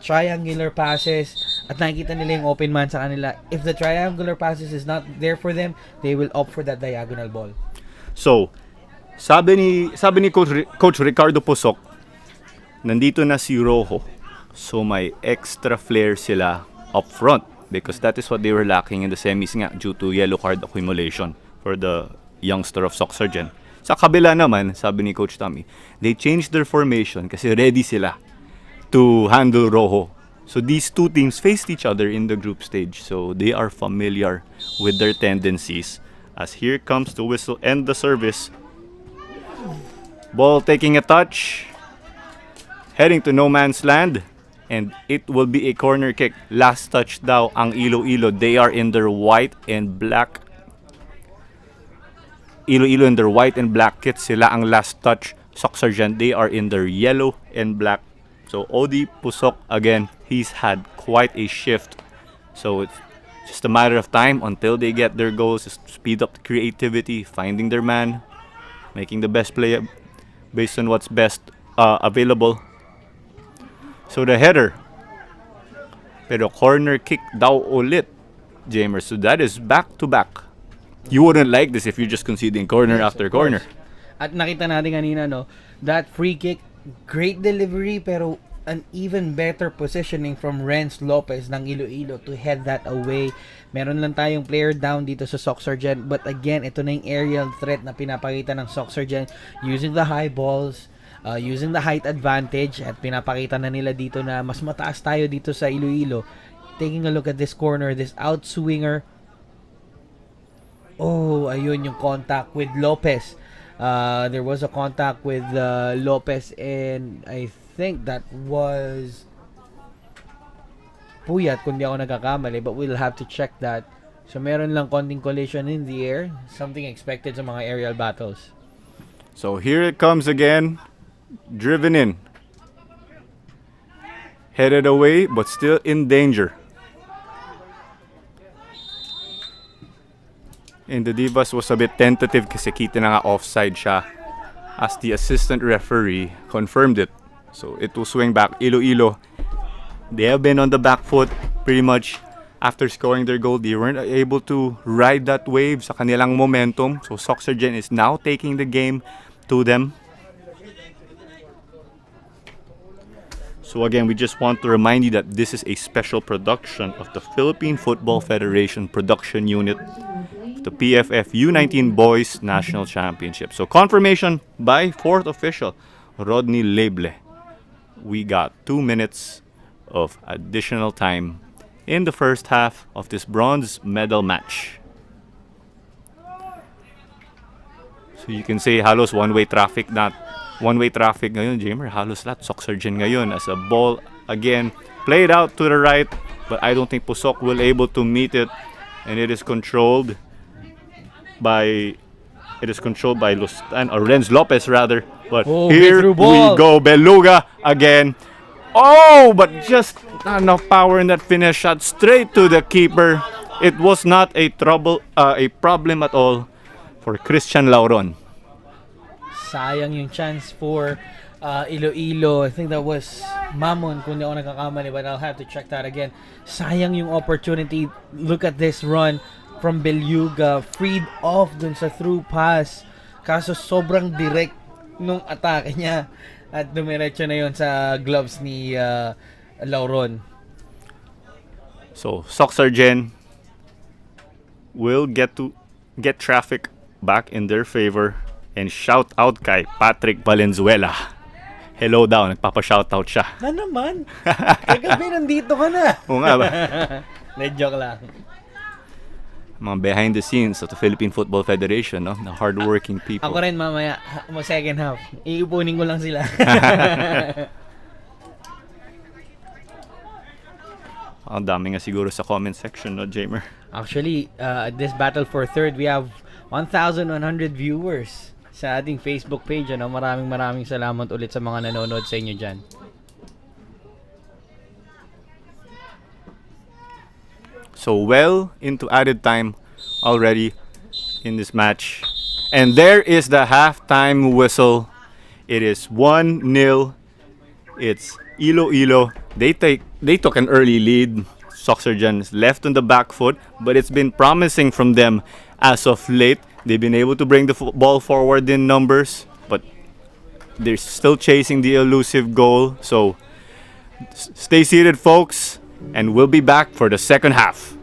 triangular passes, at nakikita nila yung open man sa kanila. If the triangular passes is not there for them, they will opt for that diagonal ball. So, sabi ni Coach Ricardo Pusok, nandito na si Rojo. So may extra flair sila up front, because that is what they were lacking in the semis nga, due to yellow card accumulation for the youngster of SOCSARGEN. Sa kabila naman, sabi ni Coach Tommy, they changed their formation kasi ready sila to handle Rojo. So these two teams faced each other in the group stage, so they are familiar with their tendencies. As here comes the whistle and the service. Ball taking a touch, heading to no man's land, and it will be a corner kick. Last touch daw ang Iloilo. They are in their white and black. Iloilo in their white and black kits. Sila ang last touch. SOCSARGEN, they are in their yellow and black. So Odi Pusok, again, he's had quite a shift. So it's just a matter of time until they get their goals. Just speed up the creativity, finding their man, making the best play based on what's best available. So the header, pero corner kick daw ulit, Jamer. So that is back to back. You wouldn't like this if you're just conceding corner after corner. At nakita natin kanina, no, that free kick, great delivery, pero an even better positioning from Renz Lopez ng Iloilo to head that away. Meron lang tayong player down dito sa SOCSARGEN, but again, ito na yung aerial threat na pinapakita ng SOCSARGEN, using the high balls, using the height advantage, at pinapakita na nila dito na mas mataas tayo dito sa Iloilo. Taking a look at this corner, this out swinger. Oh, ayun yung contact with Lopez. There was a contact with Lopez, and I think that was Puyat, kung di ako nagkakamali, but we'll have to check that. So meron lang konting collision in the air, something expected sa mga aerial battles. So here it comes again, driven in, headed away, but still in danger. And the Divas was a bit tentative kasi kita na nga offside siya, as the assistant referee confirmed it. So it will swing back. Iloilo, they have been on the back foot pretty much after scoring their goal. They weren't able to ride that wave sa kanilang momentum. So SOCSARGEN is now taking the game to them. So again, we just want to remind you that this is a special production of the Philippine Football Federation production unit, the PFF U19 Boys National Championship. So confirmation by fourth official, Rodney Leble. We got 2 minutes of additional time in the first half of this bronze medal match. So you can say halos one-way traffic, not one-way traffic ngayon, Jamer. Halos lahat SOCSARGEN ngayon as a ball again played out to the right, but I don't think Pusok will able to meet it, and it is controlled by Lustan or Renz Lopez rather. But here breakthrough we ball. go, Beluga again. Oh, but just not enough power in that finish shot straight to the keeper. It was not a problem at all for Christian Lauron. Sayang yung chance for Iloilo. I think that was Mamon kung di ako nagkakamali, but I'll have to check that again. Sayang yung opportunity. Look at this run from Beluga. Freed off dun sa through pass. Kaso sobrang direct nung atake niya. At dumiretso na yun sa gloves ni Lauron. So SOCSARGEN will get traffic back in their favor, and shout out kay Patrick Valenzuela. Hello daw, nagpapa-shoutout siya. Na naman? Kagabi nandito ka na. Oo nga ba? Joke lang. Mga behind the scenes of the Philippine Football Federation, no? The hardworking people. Ako rin mamaya, second half. Iipunin ko lang sila. Ang dami nga siguro sa comment section, no, Jamer? Actually, this battle for third, we have 1,100 viewers sa ating Facebook page. Ano? Maraming salamat ulit sa mga nanonood sa inyo dyan. So well into added time already in this match. And there is the halftime whistle. It is 1-0. It's Iloilo. They took an early lead. SOCSARGEN is left on the back foot, but it's been promising from them as of late. They've been able to bring the ball forward in numbers, but they're still chasing the elusive goal. So stay seated, folks, and we'll be back for the second half.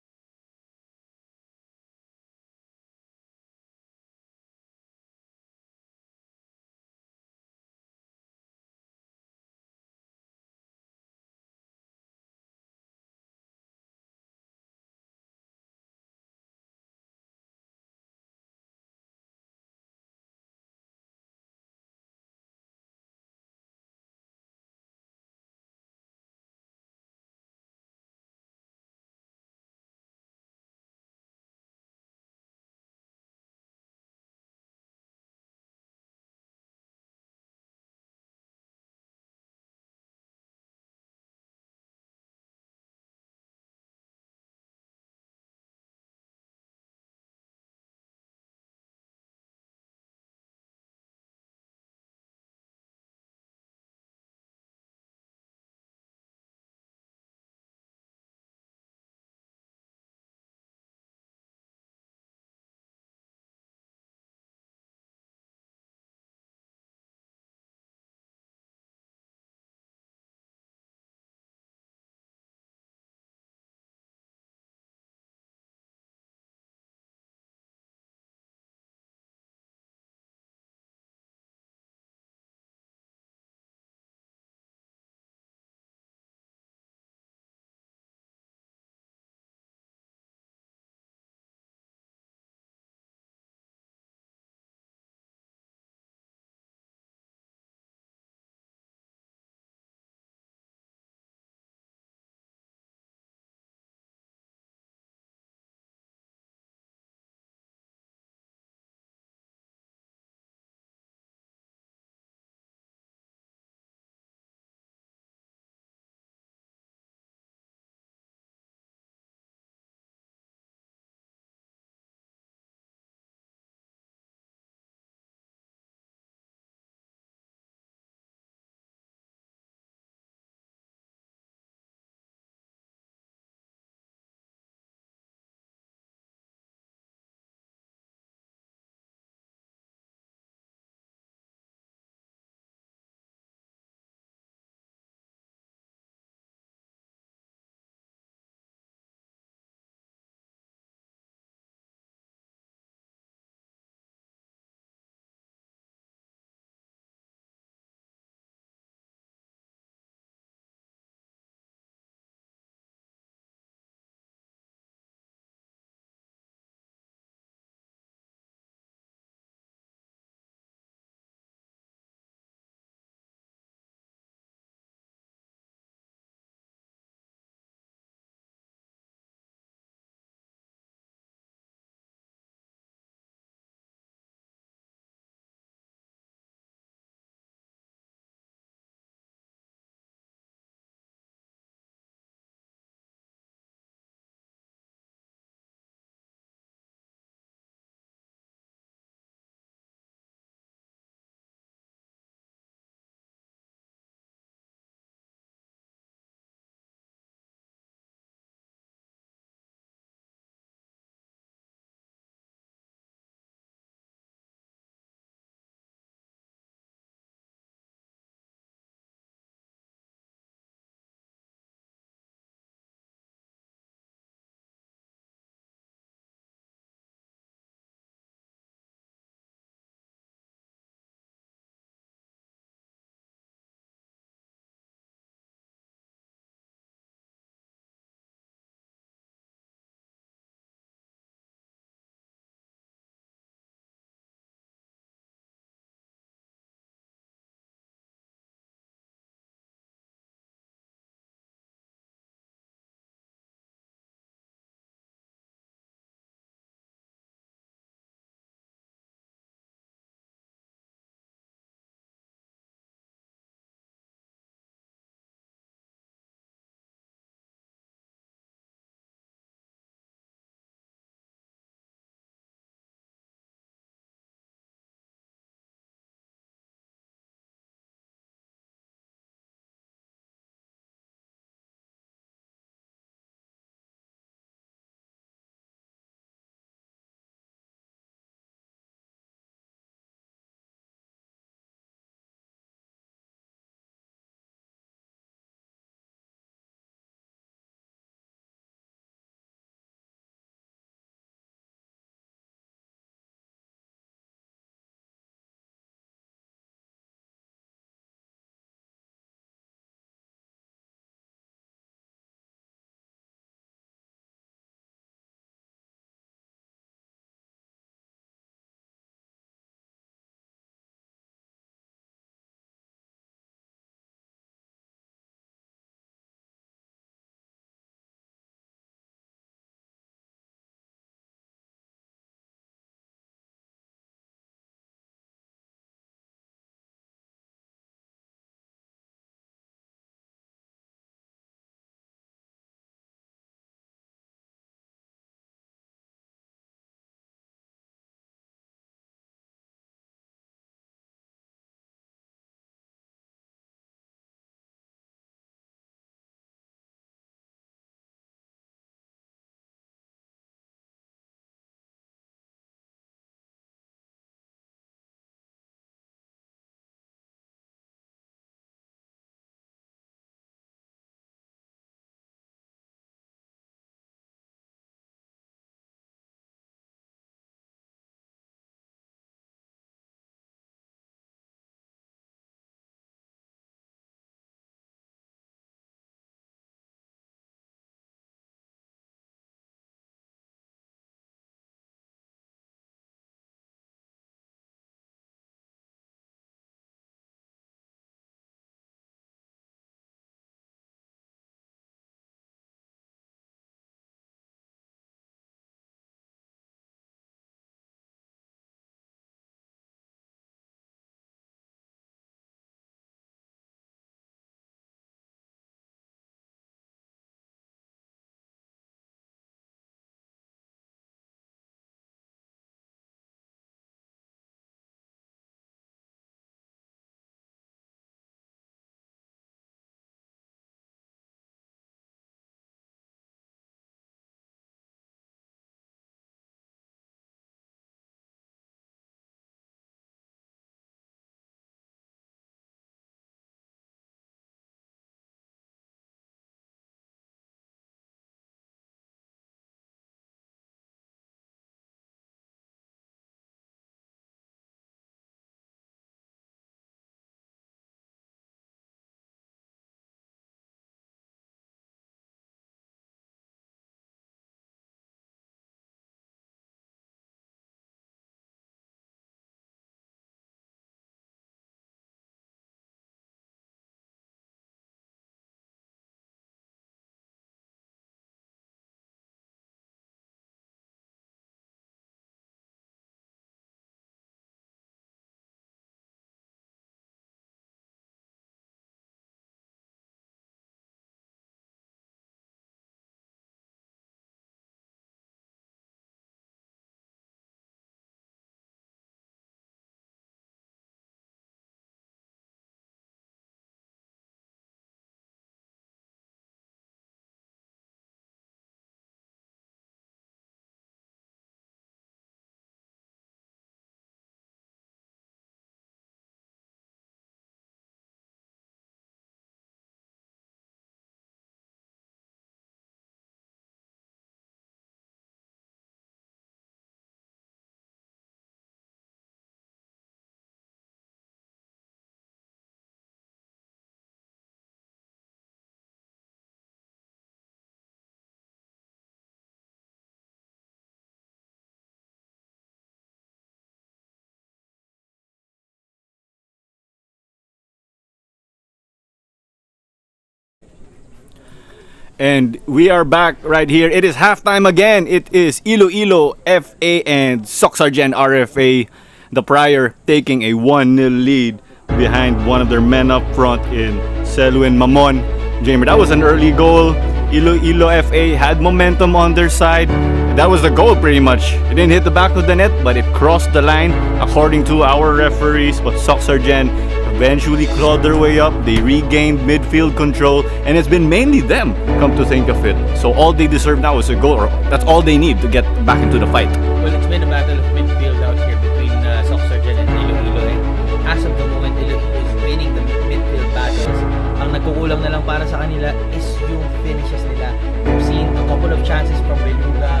And we are back right here. It is halftime again. It is Iloilo FA and SOCSARGEN RFA. The Prior taking a 1-0 lead behind one of their men up front in Selwyn Mamon. Jamer, that was an early goal. Iloilo FA had momentum on their side. That was the goal pretty much. It didn't hit the back of the net, but it crossed the line according to our referees. But SOCSARGEN eventually clawed their way up. They regained midfield control, and it's been mainly them, come to think of it. So all they deserve now is a goal, or that's all they need to get back into the fight. Well, it's been a battle of midfield out here between SOCSARGEN and Iloilo. And as of the moment, Iloilo is winning the midfield battles. Ang nagkukulang na lang para sa kanila is yung finishes nila. We've seen a couple of chances from Beluga.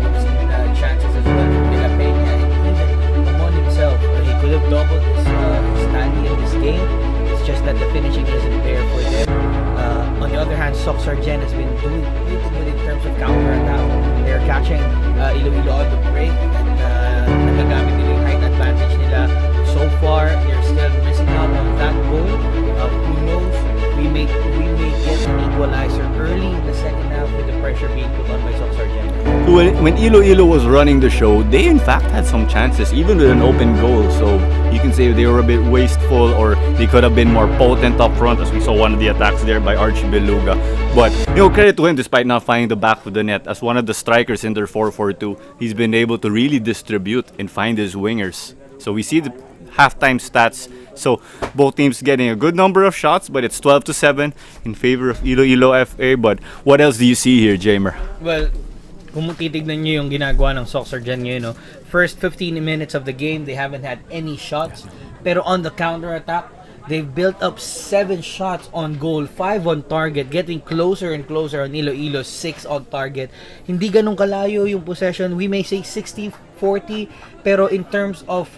We've seen chances as well from Villa Peña. And even Mamon himself, he could have doubled his tally in this game. It's just that the finishing isn't there for them. On the other hand, SOCSARGEN has been doing pretty good in terms of counter-attack. They're catching Iloilo on the break and nagagamit nila yung height advantage nila. So far, they're still missing out on that goal. Who knows? We may get an equalizer early in the second half with the pressure being put on by SOCSARGEN. When Iloilo was running the show, they in fact had some chances, even with an open goal. So you can say they were a bit wasteful, or they could have been more potent up front, as we saw one of the attacks there by Archie Beluga. But credit to him, despite not finding the back of the net, as one of the strikers in their 4-4-2, he's been able to really distribute and find his wingers. So we see the halftime stats. So both teams getting a good number of shots, but it's 12-7 in favor of Iloilo FA. But what else do you see here, Jamer? Well, kung titignan nyo yung ginagawa ng SOCSARGEN ngayon, no? First 15 minutes of the game, they haven't had any shots. Pero on the counter-attack, they've built up 7 shots on goal, 5 on target, getting closer and closer on Iloilo, 6 on target. Hindi ganun kalayo yung possession. We may say 60-40, pero in terms of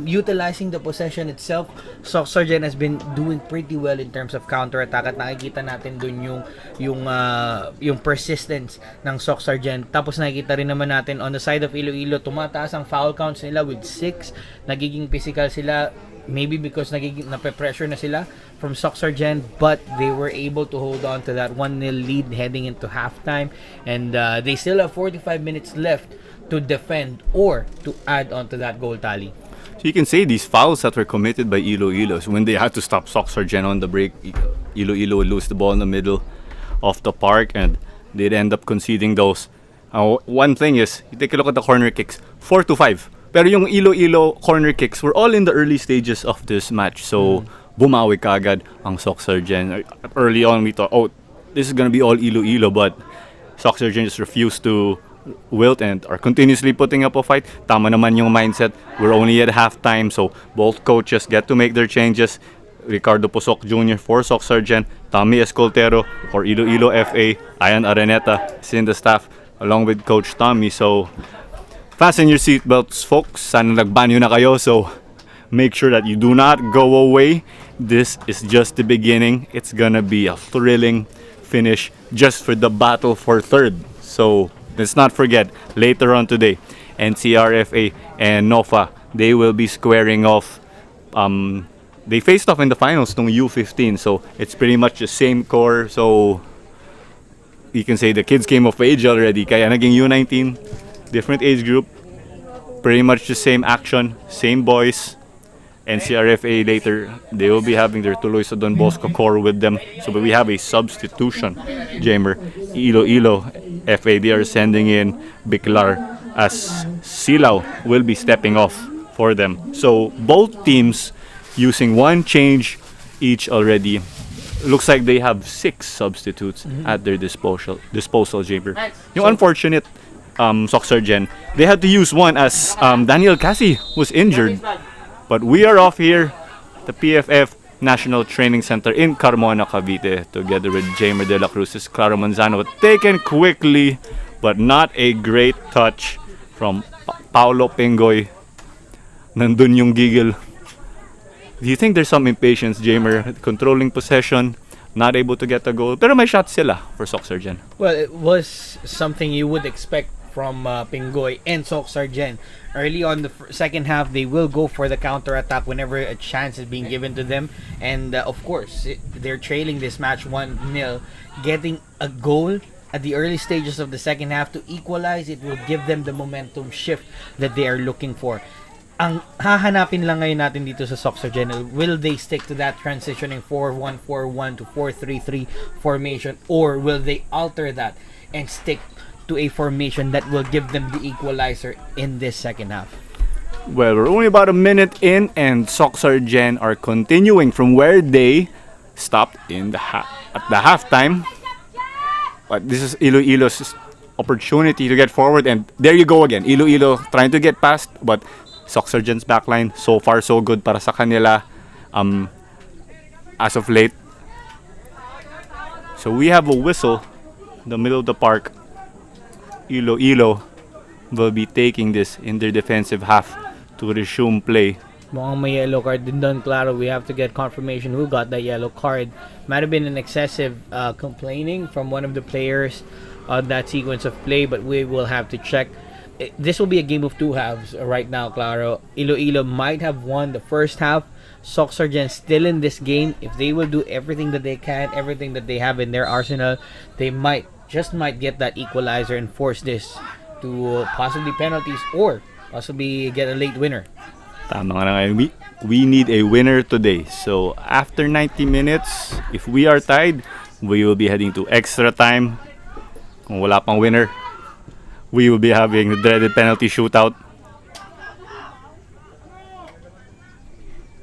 utilizing the possession itself, SOCSARGEN has been doing pretty well in terms of counter-attack, at nakikita natin dun yung persistence ng SOCSARGEN. Tapos nakikita rin naman natin on the side of Iloilo, tumataas ang foul counts nila with 6, nagiging physical sila, maybe because nape-pressure na sila from SOCSARGEN, but they were able to hold on to that 1-0 lead heading into halftime, and they still have 45 minutes left to defend or to add on to that goal tally. So you can say these fouls that were committed by Iloilo, when they had to stop SOCSARGEN on the break, Iloilo would lose the ball in the middle of the park, and they'd end up conceding those. One thing is, you take a look at the corner kicks, 4-5. Pero yung Iloilo corner kicks were all in the early stages of this match. So, bumawi kagad ang SOCSARGEN. Early on, we thought, this is gonna be all Iloilo, but SOCSARGEN just refused to wilt and are continuously putting up a fight. Tama naman yung mindset. We're only at halftime, so both coaches get to make their changes. Ricardo Pusok Jr. for SOCSARGEN, Tommy Escoltero for Iloilo FA, Ian Araneta is in the staff along with Coach Tommy. So, fasten your seatbelts, folks. Sana nagbanyo na kayo. So, make sure that you do not go away. This is just the beginning. It's gonna be a thrilling finish just for the battle for third. So, let's not forget, later on today, NCRFA and NOFA, they will be squaring off. They faced off in the finals ng U15. So, it's pretty much the same core. So, you can say the kids came of age already. Kaya naging U19. Different age group, pretty much the same action, same boys. NCRFA later, they will be having their Tuloy sa Don Bosco core with them. So we have a substitution, Jamer. Iloilo FA, they are sending in Biclar as Silao will be stepping off for them. So both teams using one change each already. Looks like they have 6 substitutes at their disposal, Jamer. Yung unfortunate SOCSARGEN, they had to use one as Daniel Cassie was injured. But we are off here at the PFF National Training Center in Carmona, Cavite, together with Jamer De La Cruz's Clara Manzano. Taken quickly, but not a great touch from Paolo Pengoy. Nandun yung giggle. Do you think there's some impatience, Jamer, controlling possession, not able to get a goal? Pero may shots sila for SOCSARGEN. Well, it was something you would expect from Pingoy and SOCSARGEN. Early on the second half, they will go for the counter attack whenever a chance is being given to them. And of course, they're trailing this match 1-0. Getting a goal at the early stages of the second half to equalize, it will give them the momentum shift that they are looking for. Ang hahanapin lang ngayon natin dito sa SOCSARGEN, will they stick to that transitioning 4-1-4-1 to 4-3-3 formation, or will they alter that and stick to a formation that will give them the equalizer in this second half? Well, we're only about a minute in, and SOCSARGEN are continuing from where they stopped in at the halftime. But this is Iloilo's opportunity to get forward, and there you go again. Iloilo trying to get past, but SOCSARGEN's backline, so far so good para sa kanila as of late. So we have a whistle in the middle of the park. Iloilo will be taking this in their defensive half to resume play. Mukhang may yellow card din doon, Claro. We have to get confirmation who got that yellow card. Might have been an excessive complaining from one of the players on that sequence of play, but we will have to check. This will be a game of two halves right now, Claro. Iloilo might have won the first half. SOCSARGEN still in this game. If they will do everything that they can, everything that they have in their arsenal, they might get that equalizer and force this to possibly penalties or possibly get a late winner. Tama nga na ngayon. We need a winner today. So after 90 minutes, if we are tied, we will be heading to extra time. Kung wala pang winner, we will be having the dreaded penalty shootout.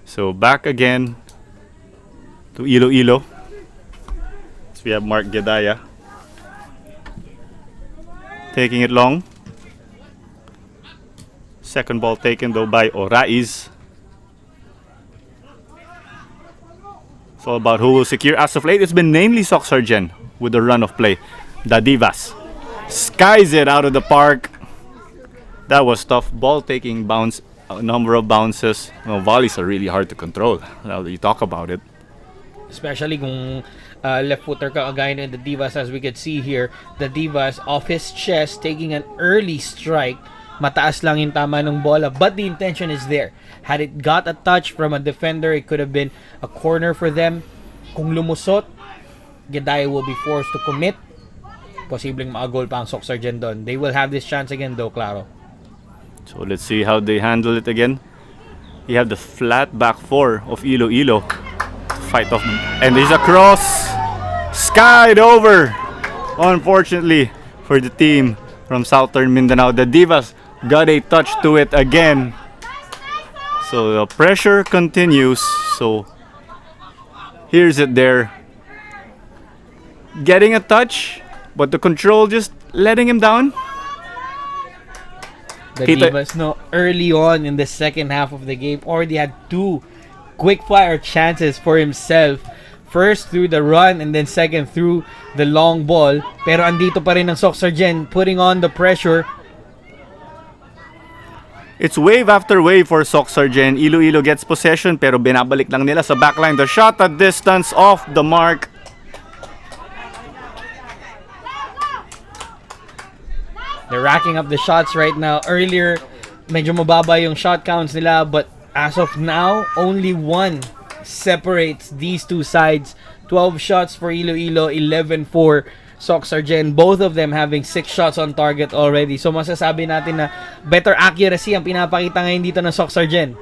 So back again to Iloilo. So we have Mark Gedaya taking it long. Second ball taken though by Oraiz. It's all about who will secure. As of late, it's been namely SOCSARGEN with the run of play. The Divas skies it out of the park. That was tough. Ball taking bounce, a number of bounces. Well, volleys are really hard to control now that you talk about it. Especially kung left footer ka kagaya ng the Divas, as we could see here. The Divas off his chest taking an early strike. Mataas lang yung tama ng bola, but the intention is there. Had it got a touch from a defender, it could have been a corner for them. Kung lumusot, Gedaya will be forced to commit. Posibleng makagol pa ang SOCSARGEN doon. They will have this chance again though, Claro. So let's see how they handle it again. You have the flat back four of Iloilo to fight off, and there's a cross skied over. Unfortunately for the team from Southern Mindanao, the Divas got a touch to it again. So the pressure continues. So here's it there. Getting a touch, but the control just letting him down. The Divas, early on in the second half of the game, already had two quick fire chances for himself. First through the run and then second through the long ball. Pero andito pa rin ang SOCSARGEN putting on the pressure. It's wave after wave for SOCSARGEN. Iloilo gets possession pero binabalik lang nila sa backline. The shot at distance off the mark. They're racking up the shots right now. Earlier, medyo mababa yung shot counts nila, but as of now, only one separates these two sides. 12 shots for Iloilo, 11 for SOCSARGEN. Both of them having 6 shots on target already. So masasabi natin na better accuracy ang pinapakita ngayon dito ng SOCSARGEN.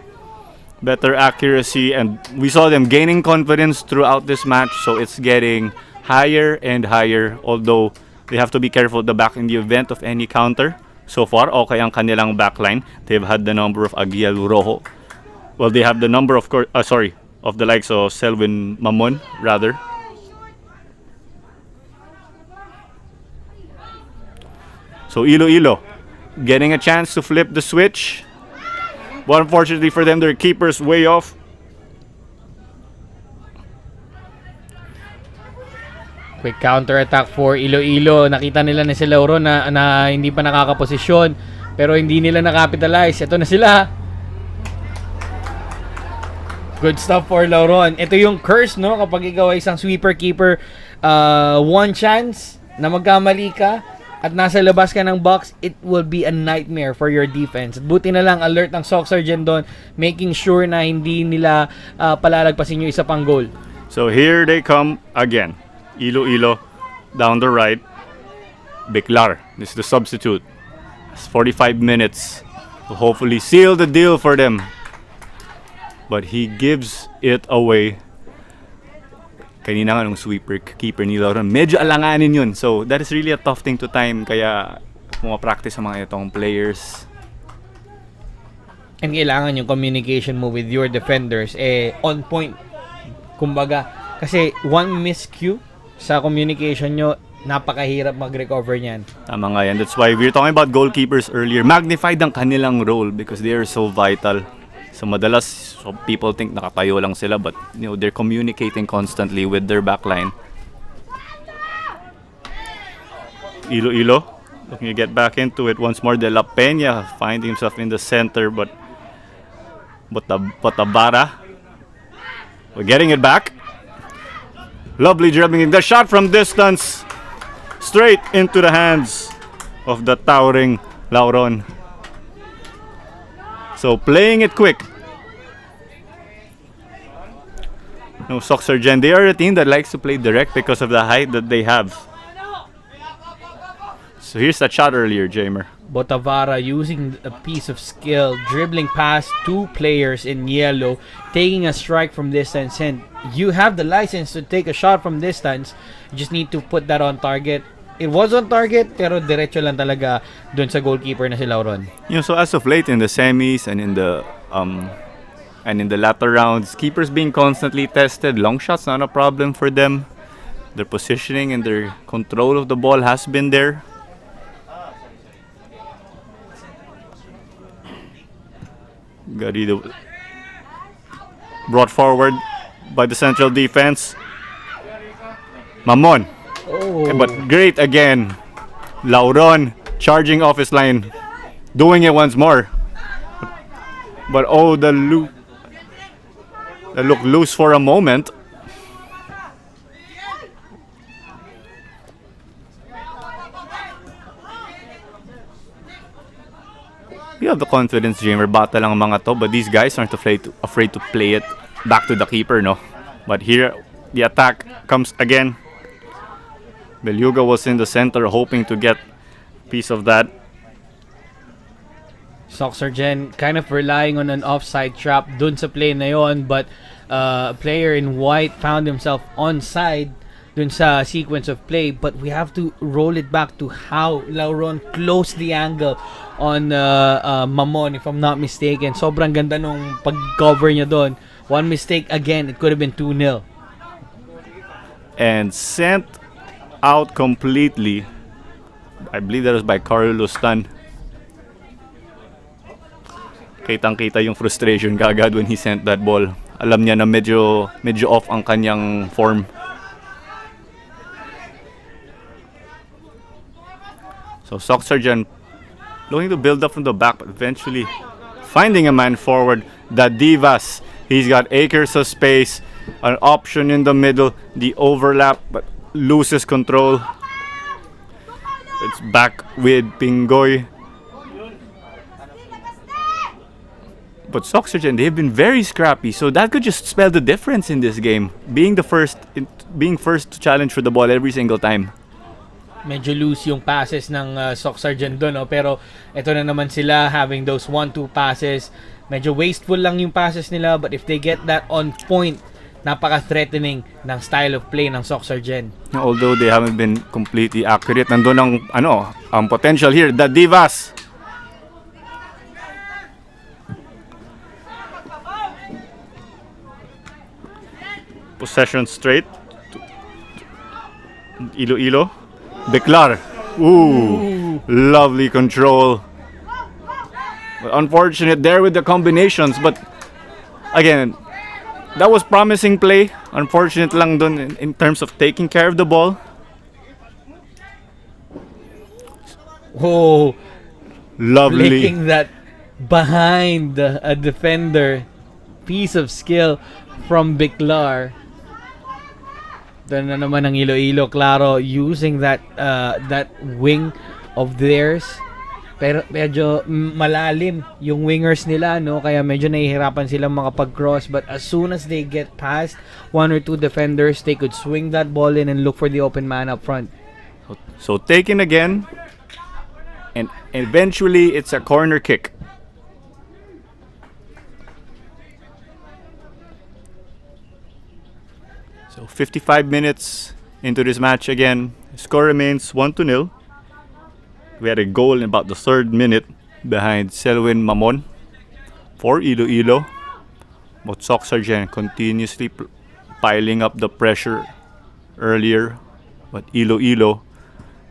Better accuracy, and we saw them gaining confidence throughout this match. So it's getting higher and higher, although they have to be careful at the back in the event of any counter. So far, okay ang kanilang backline. They've had the number of Aguial Rojo. Well, they have the number of of the likes of Selwyn Mamon, rather. So Iloilo getting a chance to flip the switch. But unfortunately for them, their keeper's way off. Quick counter attack for Iloilo. Nakita nila na si Lauro na hindi pa nakakaposisyon, pero hindi nila nakapitalize. Ito na sila. Good stuff for Lauron. Ito yung curse, no? Kapag ikaw ay isang sweeper keeper, one chance na magkamali ka at nasa labas ka ng box, it will be a nightmare for your defense. Buti na lang alert ng SOCSARGEN doon, making sure na hindi nila palalagpasin yung isa pang goal. So here they come again. Iloilo down the right. Biclar, this is the substitute. It's 45 minutes to hopefully seal the deal for them. But he gives it away. Kanina nga nung sweeper keeper ni Lauren, medyo alanganin yun. So that is really a tough thing to time. Kaya practice sa mga itong players. And kailangan yung communication mo with your defenders on point. Kumbaga, kasi one miscue sa communication nyo, napakahirap mag-recover niyan. Tama nga yan. That's why we were talking about goalkeepers earlier. Magnified ang kanilang role because they are so vital. So madalas people think nakatayo lang sila, but they're communicating constantly with their backline. Iloilo looking to get back into it once more. De La Peña finding himself in the center, but Tabara, we're getting it back. Lovely dribbling. The shot from distance, straight into the hands of the towering Lauron. So playing it quick. No, SOCSARGEN, they are a team that likes to play direct because of the height that they have. So here's that shot earlier, Jamer. Botavara using a piece of skill, dribbling past two players in yellow, taking a strike from distance, and you have the license to take a shot from distance. You just need to put that on target. It was on target, pero diretso lang talaga dun sa goalkeeper na si Lauron. So as of late in the semis and in the latter rounds, keepers being constantly tested. Long shots not a problem for them. Their positioning and their control of the ball has been there. Garrido brought forward by the central defense. Mamon. Oh. But great again. Lauron charging off his line. Doing it once more. But the look loose for a moment. You have the confidence, Jamer. Bata lang ang mga to, but these guys aren't afraid to play it back to the keeper, no? But here, the attack comes again. Beluga was in the center, hoping to get a piece of that. SOCSARGEN kind of relying on an offside trap dun sa play na yon, but a player in white found himself onside dun sa sequence of play. But we have to roll it back to how Lauron closed the angle on Mamon, if I'm not mistaken. Sobrang ganda nung pag-cover niya doon. One mistake again, it could have been 2-0. And sent out completely. I believe that was by Carlos Tan. Kitang-kita yung frustration kagad when he sent that ball. Alam niya na medyo off ang kanyang form. So SOCSARGEN looking to build up from the back, but eventually finding a man forward. The Divas, he's got acres of space, an option in the middle, the overlap, but loses control. It's back with Pingoy. But SOCSARGEN, they've been very scrappy, so that could just spell the difference in this game. Being first to challenge for the ball every single time. Medyo loose yung passes ng SOCSARGEN doon, no? Pero ito na naman sila having those 1-2 passes. Medyo wasteful lang yung passes nila, but if they get that on point, napaka-threatening ng style of play ng SOCSARGEN. Although they haven't been completely accurate, nandun ang potential here. The Divas. Possession straight. Iloilo. Biclar. Ooh. Lovely control. But unfortunate there with the combinations. But again, that was promising play. Unfortunate lang dun in terms of taking care of the ball. Oh, lovely. Flicking that behind a defender. Piece of skill from Biclar. Ito na naman ang Iloilo, klaro, using that wing of theirs. Pero medyo malalim yung wingers nila, no? Kaya medyo nahihirapan silang makapag-cross. But as soon as they get past one or two defenders, they could swing that ball in and look for the open man up front. So taken again, and eventually it's a corner kick. So 55 minutes into this match again. Score remains 1-0. We had a goal in about the 3rd minute behind Selwyn Mamon for Iloilo. But SOCSARGEN continuously piling up the pressure earlier. But Iloilo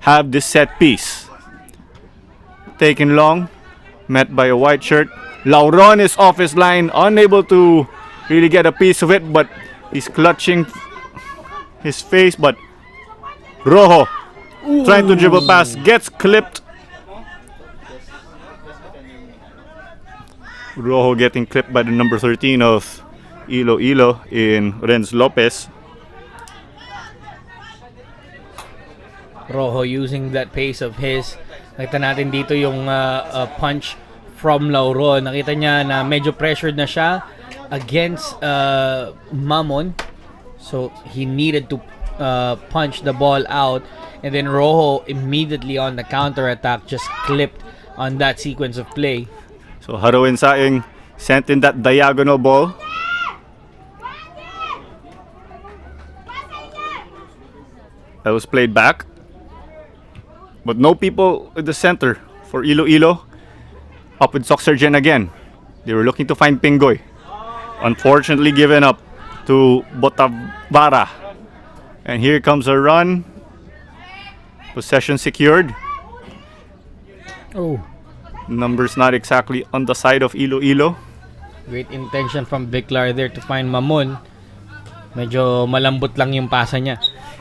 have this set piece. Taken long, met by a white shirt. Lauron is off his line, unable to really get a piece of it, but he's clutching his face. But Rojo trying to dribble past, gets clipped. Rojo getting clipped by the number 13 of Iloilo in Renz Lopez. Rojo using that pace of his. Nakita natin dito yung punch from Lauro. Nakita niya na medyo pressured na siya against Mamon. So he needed to punch the ball out. And then Rojo immediately on the counter attack just clipped on that sequence of play. So Haruin Saing sent in that diagonal ball. That was played back. But no people at the center for Iloilo. Up with SOCSARGEN again. They were looking to find Pingoy. Unfortunately given up to Botavara. And here comes a run. Possession secured. Oh. Numbers not exactly on the side of Iloilo. Great intention from Biclar there to find Mamon. Medyo malambot lang yung pasa niya.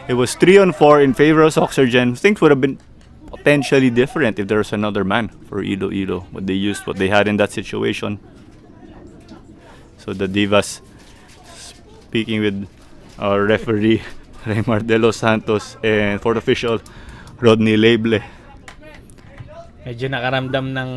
It was 3-on-4 in favor of SOCSARGEN. Things would have been potentially different if there was another man for Iloilo. But they used what they had in that situation. So the Divas, speaking with our referee, Raymar de los Santos, and fourth official, Rodney Leble. Medyo nakaramdam ng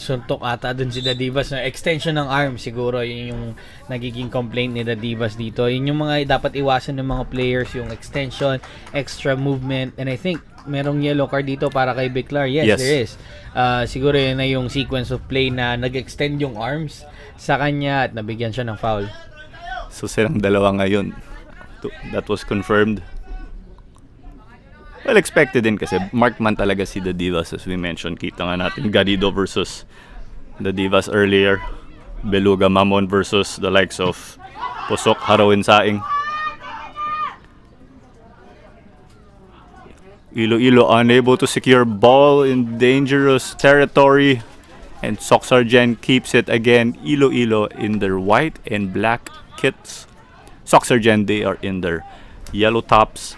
suntok ata dun si The Divas. Extension ng arm siguro, yun yung nagiging complaint ni The Divas dito. Yun yung mga dapat iwasan ng mga players, yung extension, extra movement. And I think merong yellow card dito para kay Biclar. Yes, there is. Siguro yun na yung sequence of play na nag-extend yung arms sa kanya at nabigyan siya ng foul. So silang dalawa ngayon. That was confirmed. Well, expected din kasi marked man talaga si The Divas, as we mentioned. Kita nga natin Garrido versus The Divas earlier. Beluga Mamon versus the likes of Pusok, Haruin Saing. Iloilo unable to secure ball in dangerous territory. And SOCSARGEN keeps it again. Iloilo in their white and black kits. SOCSARGEN, they are in their yellow tops,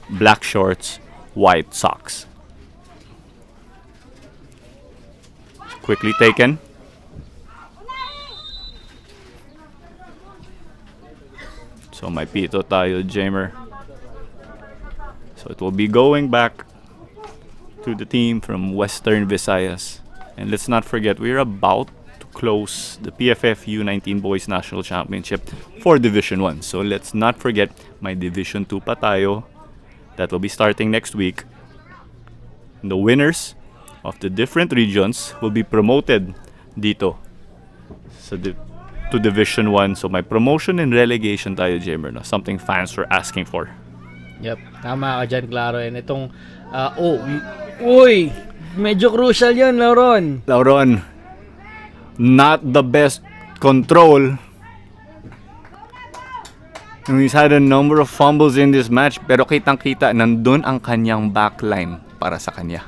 black shorts, white socks. Quickly taken. So may pito tayo, Jamer. So it will be going back to the team from Western Visayas. And let's not forget, we're about to close the PFF U19 Boys National Championship for Division 1. So let's not forget, may Division 2 pa tayo. That will be starting next week. The winners of the different regions will be promoted dito to Division 1. So may promotion and relegation tayo, Jamer, no? Something fans are asking for. Yep, tama ka dyan, Claro. And itong, uy, medyo crucial yun, Lauron. Lauron, not the best control. He's had a number of fumbles in this match, pero kitang-kita, nandun ang kanyang backline para sa kanya.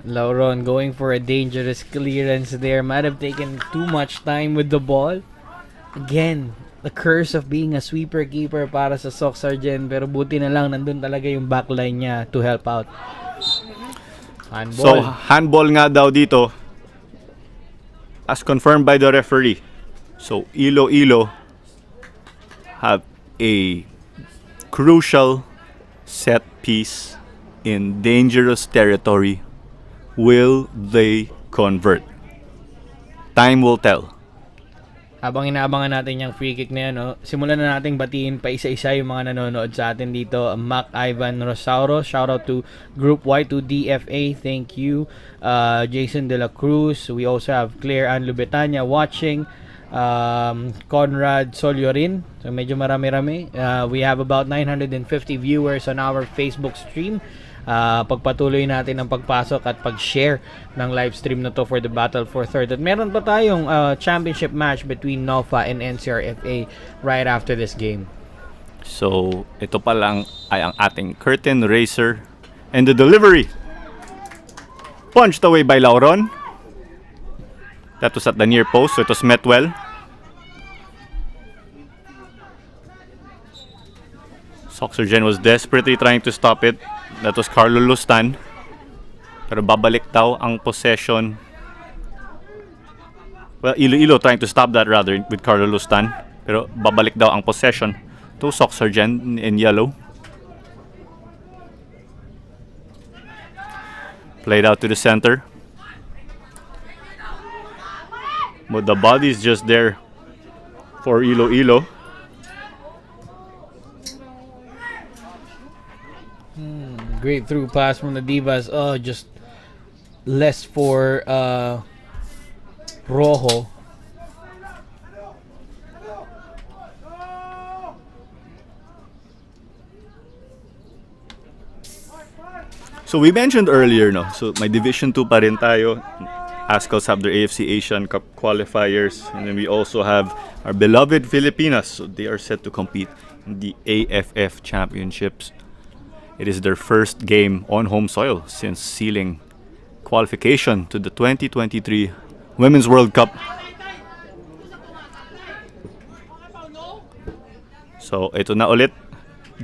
Lauron going for a dangerous clearance there. Might have taken too much time with the ball. Again, the curse of being a sweeper-keeper para sa SOCSARGEN, pero buti na lang nandun talaga yung backline niya to help out. Handball. So, handball nga daw dito, as confirmed by the referee. So, Iloilo have a crucial set piece in dangerous territory. Will they convert? Time will tell. Habang inaabangan natin yung free kick na yan, no, simulan na nating batiin pa isa-isa yung mga nanonood sa atin dito. Mac Ivan Rosauro, shout out to Group Y2DFA, thank you. Jason De La Cruz, we also have Claire Ann Lubetania watching. Conrad Soliorin, so medyo marami-rami. We have about 950 viewers on our Facebook stream. Pagpatuloy natin ang pagpasok at pag-share ng live stream na to for the Battle for Third. At meron pa tayong championship match between NOFA and NCRFA right after this game. So, ito pa lang ay ang ating curtain raiser. And the delivery punched away by Lauron. That was at the near post, so it was met well. SOCSARGEN was desperately trying to stop it. That was Carlo Lustan. Pero babalik daw ang possession. Well, Iloilo trying to stop that rather with Carlo Lustan. Pero babalik daw ang possession to SOCSARGEN in yellow. Played out to the center. But the body is just there for Iloilo. Great through pass from the Divas. Oh, just less for Rojo. So we mentioned earlier, no? So may Division 2 pa rin tayo. Ascals have their AFC Asian Cup qualifiers. And then we also have our beloved Filipinas. So they are set to compete in the AFF Championships. It is their first game on home soil since sealing qualification to the 2023 Women's World Cup. So, ito na ulit.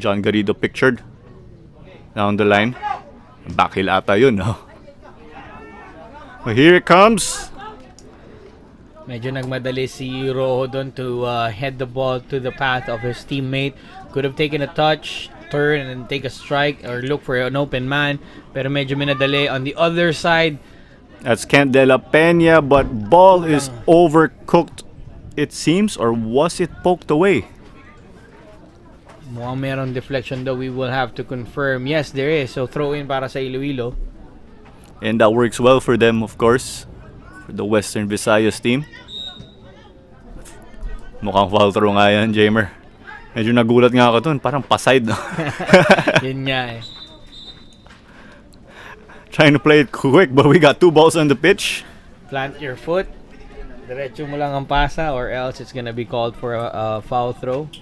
John Garrido pictured down the line. Backheel ata yun, no? Well, here it comes. Medyo nagmadali si Rojo doon to head the ball to the path of his teammate. Could have taken a touch, turn and take a strike or look for an open man, pero medyo minadali. On the other side, that's Kent De La Peña, but ball is overcooked, it seems, or was it poked away? Mukhang merong deflection daw. We will have to confirm. Yes, there is. So throw in para sa Iloilo. And that works well for them, of course, for the Western Visayas team. Mukhang foul throw nga yan, Jamer. Medyo nagulat nga ako dun. Parang paside. No? Yun nga eh. Trying to play it quick, but we got 2 balls on the pitch. Plant your foot. Diretso mo lang ang pasa or else it's gonna be called for a foul throw.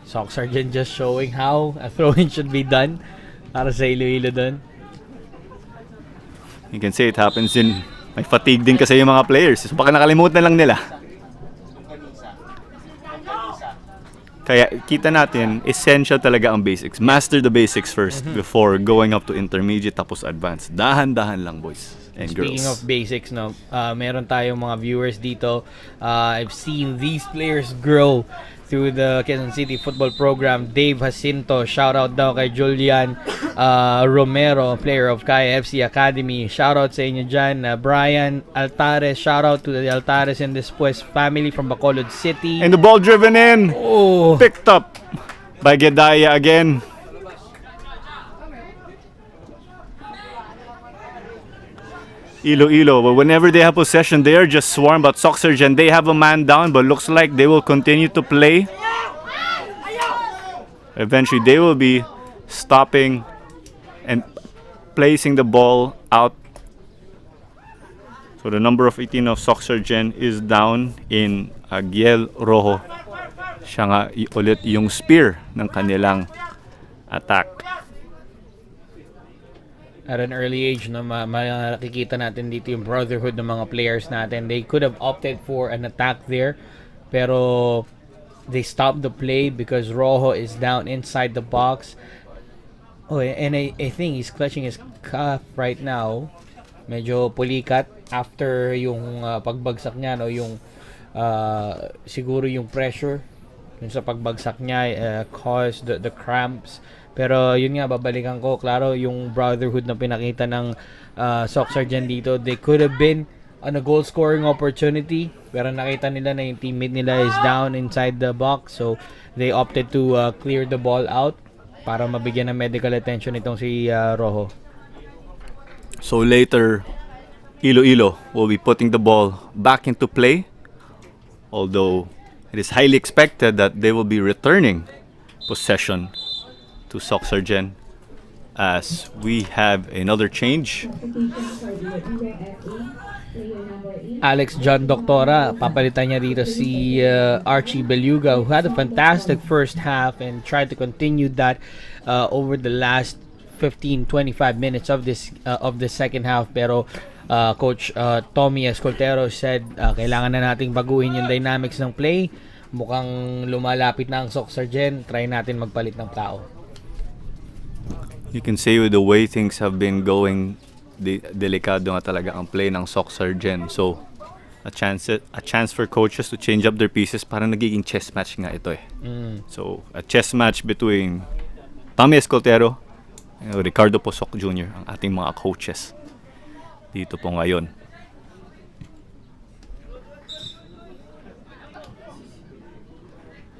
SOCSARGEN just showing how a throw-in should be done para sa Iloilo dun. You can say it happens in... May fatigue din kasi yung mga players. So baka nakalimutan lang nila. Kaya kita natin, essential talaga ang basics. Master the basics first before going up to intermediate tapos advanced. Dahan-dahan lang, boys and girls. Speaking of basics, no, meron tayong mga viewers dito. I've seen these players grow through the Quezon City football program. Dave Jacinto, shout out daw kay Julian Romero, player of Kaya FC Academy. Shout out sa inyo dyan. Brian Altares, shout out to the Altares and Después family from Bacolod City. And the ball driven in. Oh, Picked up by Gedaya again. Iloilo, but whenever they have possession, they are just swarmed. But SOCSARGEN, they have a man down, but looks like they will continue to play. Eventually, they will be stopping and placing the ball out. So the number of 18 of SOCSARGEN is down in Agiel Rojo. Siya nga ulit yung spear ng kanilang attack. at an early age, no, makikita natin dito yung brotherhood ng mga players natin. They could have opted for an attack there, pero they stopped the play because Rojo is down inside the box. Oh, and I think he's clutching his calf right now. Medyo pulikat after yung pagbagsak niya, no, yung siguro yung pressure Yung sa pagbagsak niya caused the cramps. Pero yun nga, babalikan ko, klaro yung brotherhood na pinakita ng SOCSARGEN dito. They could have been on a goal scoring opportunity, pero nakita nila na yung teammate nila is down inside the box, so they opted to clear the ball out para mabigyan ng medical attention itong si Rojo. So later, Iloilo will be putting the ball back into play, although it is highly expected that they will be returning possession to SOCSARGEN as we have another change. Alex John Doctora, papalitan niya dito si Archie Beluga, who had a fantastic first half and tried to continue that over the last 15-25 minutes of the second half. Pero Coach Tommy Escoltero said kailangan na nating baguhin yung dynamics ng play. Mukhang lumalapit na ang SOCSARGEN, try natin magpalit ng tao. You can say with the way things have been going, delikado nga talaga ang play ng SOCSARGEN. So, a chance for coaches to change up their pieces. Parang nagiging chess match nga ito eh. So, a chess match between Tommy Escoltero and Ricardo Posok Jr., ang ating mga coaches dito po ngayon.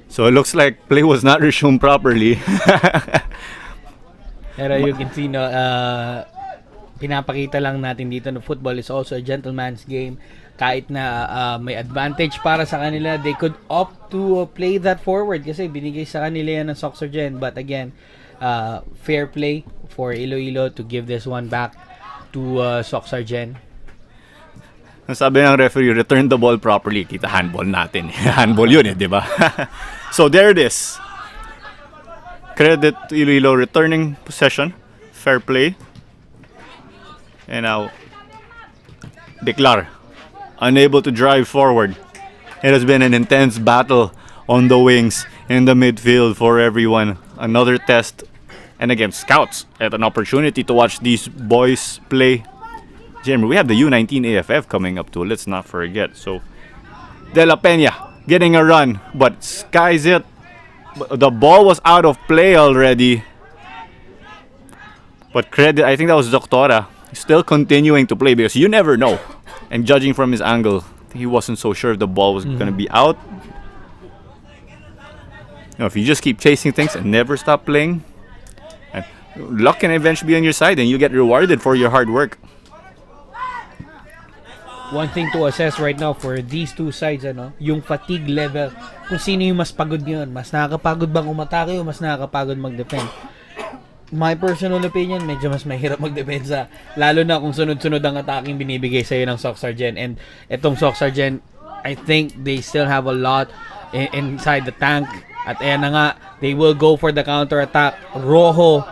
So, it looks like play was not resumed properly. Pero you can see, no, pinapakita lang natin dito na football is also a gentleman's game. Kahit na may advantage para sa kanila, they could opt to play that forward kasi binigay sa kanila yan ng SOCSARGEN. But again, fair play for Iloilo to give this one back to SOCSARGEN. Ang sabi ng referee, return the ball properly. Kita handball natin. Handball yun eh, di ba? So there it is. Credit to Iloilo returning possession. Fair play. And now, Declar, unable to drive forward. It has been an intense battle on the wings, in the midfield for everyone. Another test. And again, scouts had an opportunity to watch these boys play. Jim, we have the U19 AFF coming up too. Let's not forget. So, De La Peña getting a run, but skies it. The ball was out of play already. But credit, I think that was Doctora. Still continuing to play because you never know. And judging from his angle, he wasn't so sure if the ball was going to be out. You know, if you just keep chasing things and never stop playing, and luck can eventually be on your side and you get rewarded for your hard work. One thing to assess right now for these two sides, yung fatigue level. Kung sino yung mas pagod yun. Mas nakakapagod bang umatake o mas nakakapagod mag-defend? My personal opinion, medyo mas mahirap mag-depensa. Lalo na kung sunod-sunod ang attacking binibigay sa'yo ng SOCSARGEN. And itong SOCSARGEN, I think they still have a lot inside the tank. At ayan na nga, they will go for the counter-attack. Rojo.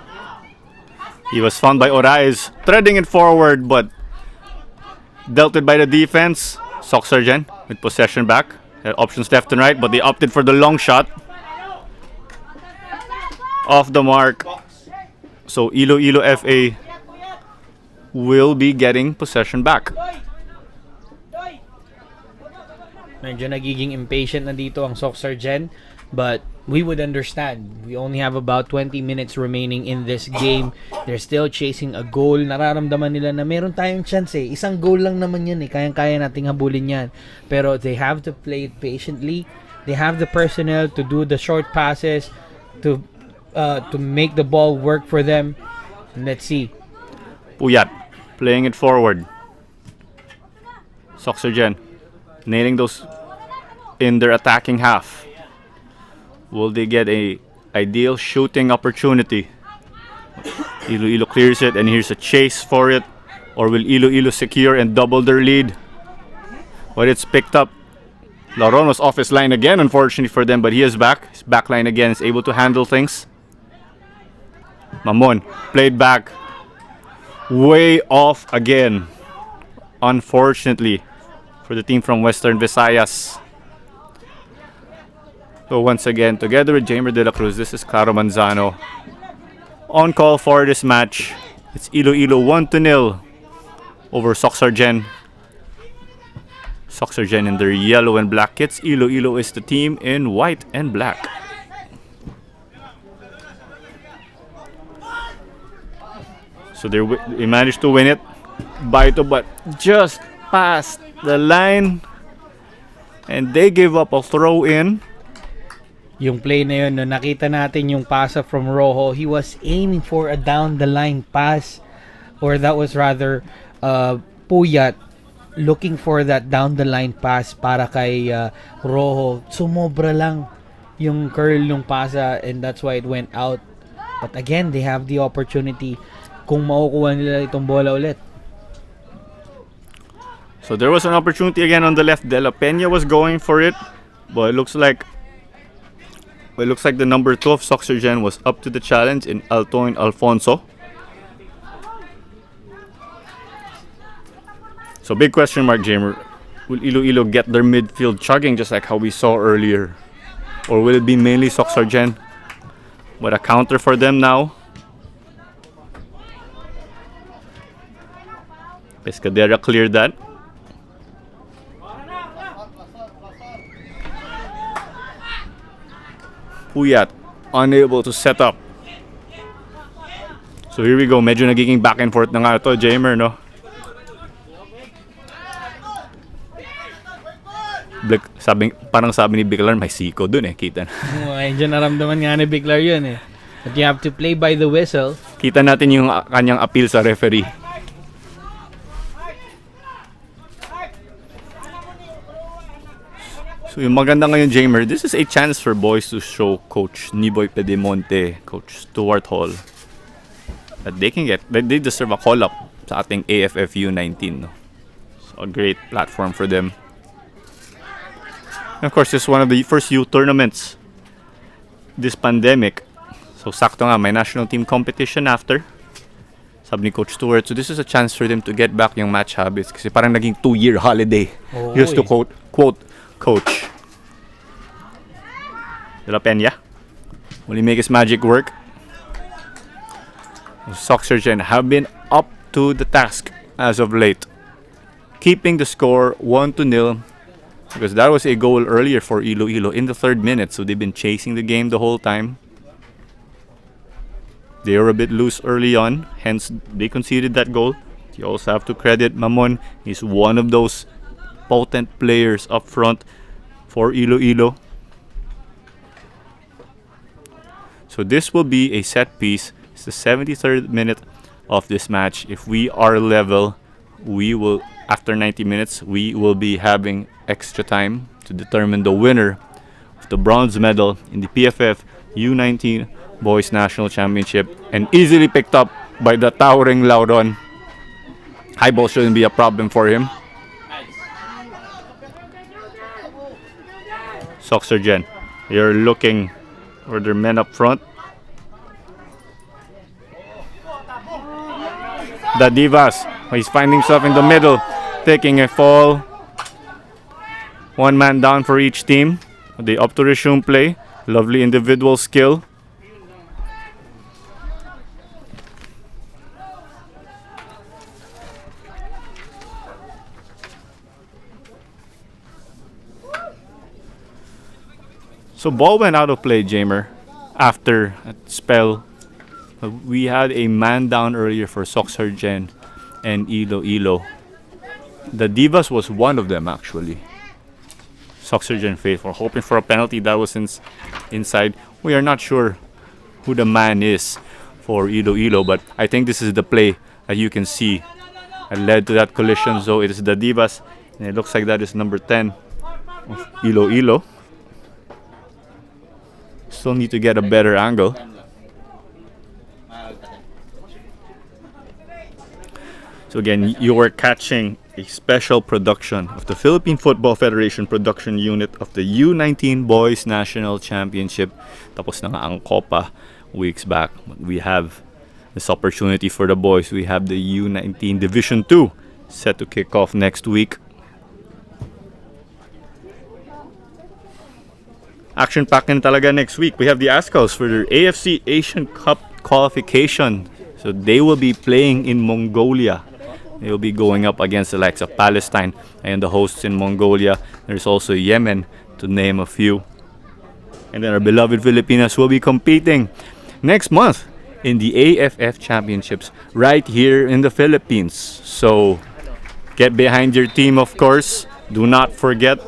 He was found by Oraiz, threading it forward, but dealt it by the defense. SOCSARGEN with possession back. Had options left and right, but they opted for the long shot. Off the mark. So Iloilo FA will be getting possession back. Medyo nagiging impatient na dito ang SOCSARGEN, but we would understand. We only have about 20 minutes remaining in this game. They're still chasing a goal. Nararamdaman nila na meron tayong chance eh. Isang goal lang naman yan eh. Kayang-kaya nating habulin yan. Pero they have to play it patiently. They have the personnel to do the short passes, to make the ball work for them. And let's see. Puyat playing it forward. SOCSARGEN nailing those in their attacking half. Will they get a ideal shooting opportunity? Iloilo clears it and here's a chase for it. Or will Iloilo secure and double their lead? But it's picked up. Laron was off his line again, unfortunately for them, but he is back. His back line again is able to handle things. Mamon played back. Way off again. Unfortunately for the team from Western Visayas. So once again, together with Jamer De La Cruz, this is Claro Manzano. On call for this match. It's Iloilo 1-0 over SOCSARGEN. SOCSARGEN in their yellow and black kits. Iloilo is the team in white and black. So they managed to win it by two, but just past the line. And they gave up a throw in. Yung play na yun, no, nakita natin yung pasa from Rojo. He was aiming for a down-the-line pass. Or that was rather Puyat looking for that down-the-line pass para kay Rojo. Sumobra lang yung curl ng pasa and that's why it went out. But again, they have the opportunity kung makukuha nila itong bola ulit. So there was an opportunity again on the left. De La Peña was going for it, but it looks like the number 2 of SOCSARGEN was up to the challenge in Altoin Alfonso. So big question mark, Jamer. Will Iloilo get their midfield chugging just like how we saw earlier? Or will it be mainly SOCSARGEN? But a counter for them now. Pescadera cleared that. Puyat unable to set up. So here we go. Medyo nagiging back and forth na nga ito, Jamer, no? Parang sabi ni Biclar, may siko dun eh, kita na. Diyan naramdaman nga ni Biclar yun eh. But you have to play by the whistle. Kita natin yung kanyang appeal sa referee. So yung maganda ngayon, Jamer, this is a chance for boys to show Coach Niboy Pedemonte, Coach Stuart Hall, that they deserve a call-up sa ating PFF U19. No? So a great platform for them. And of course, this is one of the first youth tournaments this pandemic. So sakto nga, may national team competition after. Sabi ni Coach Stuart, so this is a chance for them to get back yung match habits kasi parang naging 2-year holiday. Used to quote Coach. De La Peña. Will he make his magic work? SOCSARGEN have been up to the task as of late, keeping the score 1-0 because that was a goal earlier for Iloilo in the 3rd minute. So they've been chasing the game the whole time. They were a bit loose early on, hence they conceded that goal. You also have to credit Mamon. He's one of those potent players up front for Iloilo. So this will be a set piece. It's the 73rd minute of this match. If we are level, we will, after 90 minutes, we will be having extra time to determine the winner of the bronze medal in the PFF U19 Boys National Championship, and easily picked up by the towering Laudon. High ball shouldn't be a problem for him. SOCSARGEN, they're looking for their men up front. The Divas, he's finding himself in the middle, taking a fall. One man down for each team. They opt to resume play. Lovely individual skill. So ball went out of play, Jamer, after a spell. We had a man down earlier for SOCSARGEN and Iloilo. The Divas was one of them actually. SOCSARGEN faithful, hoping for a penalty that was inside. We are not sure who the man is for Iloilo, but I think this is the play that you can see that led to that collision. So it is the Divas, and it looks like that is number 10 of Iloilo. Still need to get a better angle. So again, you are catching a special production of the Philippine Football Federation production unit of the U19 Boys National Championship. Tapos na nga ang Copa weeks back. We have this opportunity for the boys. We have the U19 Division 2 set to kick off next week. Action-packed in talaga next week. We have the Ascals for their AFC Asian Cup qualification. So they will be playing in Mongolia They'll be going up against the likes of Palestine and the hosts in Mongolia. There's also Yemen, to name a few. And then our beloved Filipinas will be competing next month in the AFF Championships right here in the Philippines. So get behind your team, of course. Do not forget.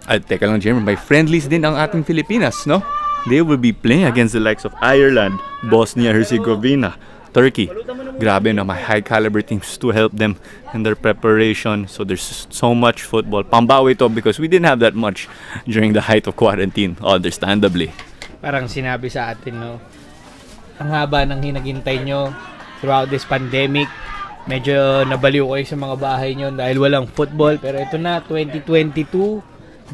Teka lang, Jeremy, may friendlies din ang ating Filipinas, no? They will be playing against the likes of Ireland, Bosnia-Herzegovina, Turkey. Grabe na, may high caliber teams to help them in their preparation. So there's so much football. Pambawi to because we didn't have that much during the height of quarantine, understandably. Parang sinabi sa atin, no? Ang haba ng hinaghintay nyo throughout this pandemic. Medyo nabaliw kayo sa mga bahay nyo dahil walang football. Pero ito na, 2022,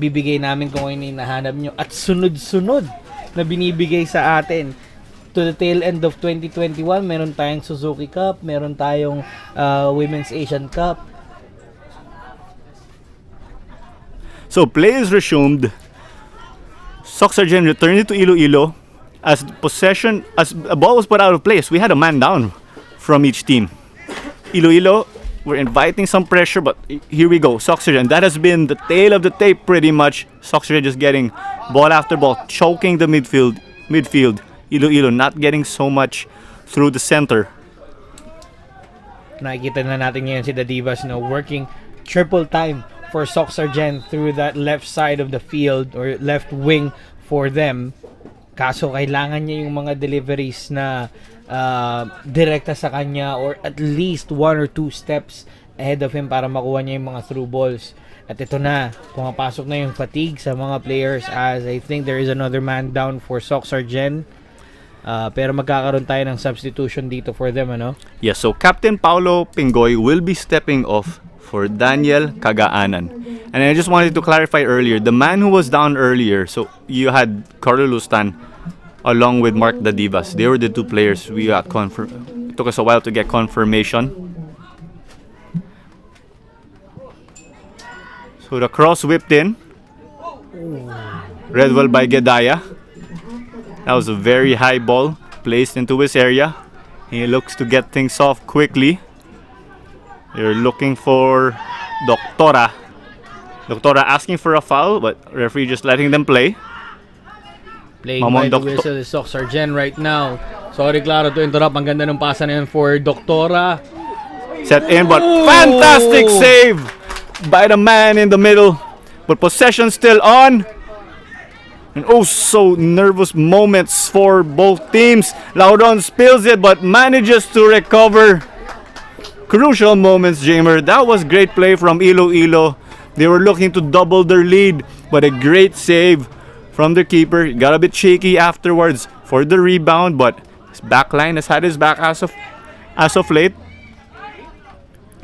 bibigay namin kung ano yung hinahanap nyo. At sunod-sunod na binibigay sa atin. To the tail end of 2021, meron tayong Suzuki Cup, meron tayong Women's Asian Cup. So play is resumed. SOCSARGEN returned to Iloilo as a ball was put out of place. We had a man down from each team. Iloilo, we're inviting some pressure, but here we go. SOCSARGEN, that has been the tail of the tape pretty much. SOCSARGEN just getting ball after ball, choking the midfield. Iloilo not getting so much through the center. Nakikita na natin ngayon si The Divas, no, working triple time for SOCSARGEN through that left side of the field or left wing for them. Kaso kailangan niya yung mga deliveries na direkta sa kanya or at least 1 or 2 steps ahead of him para makuha niya yung mga through balls. At ito na, pumapasok na yung fatigue sa mga players as I think there is another man down for SOCSARGEN. Pero magkakaroon tayo ng substitution dito for them, ano? Yes, so Captain Paulo Pingoy will be stepping off for Daniel Cagaanan. And I just wanted to clarify earlier, the man who was down earlier, so you had Carlo Lustan along with Mark The Divas. They were the two players we got it took us a while to get confirmation. So the cross whipped in. Read well by Gedaya. That was a very high ball placed into his area. He looks to get things off quickly. They're looking for Doctora. Doctora asking for a foul, but referee just letting them play. Playing by the whistle is SOCSARGEN right now. Sorry, Claro, to interrupt. Ang ganda ng pasa na yun for Doctora. Set in, but fantastic save by the man in the middle. But possession still on. And so nervous moments for both teams. Lauron spills it but manages to recover. Crucial moments, Jamer. That was great play from Iloilo. They were looking to double their lead, but a great save from the keeper. Got a bit shaky afterwards for the rebound, but his back line has had his back as of late.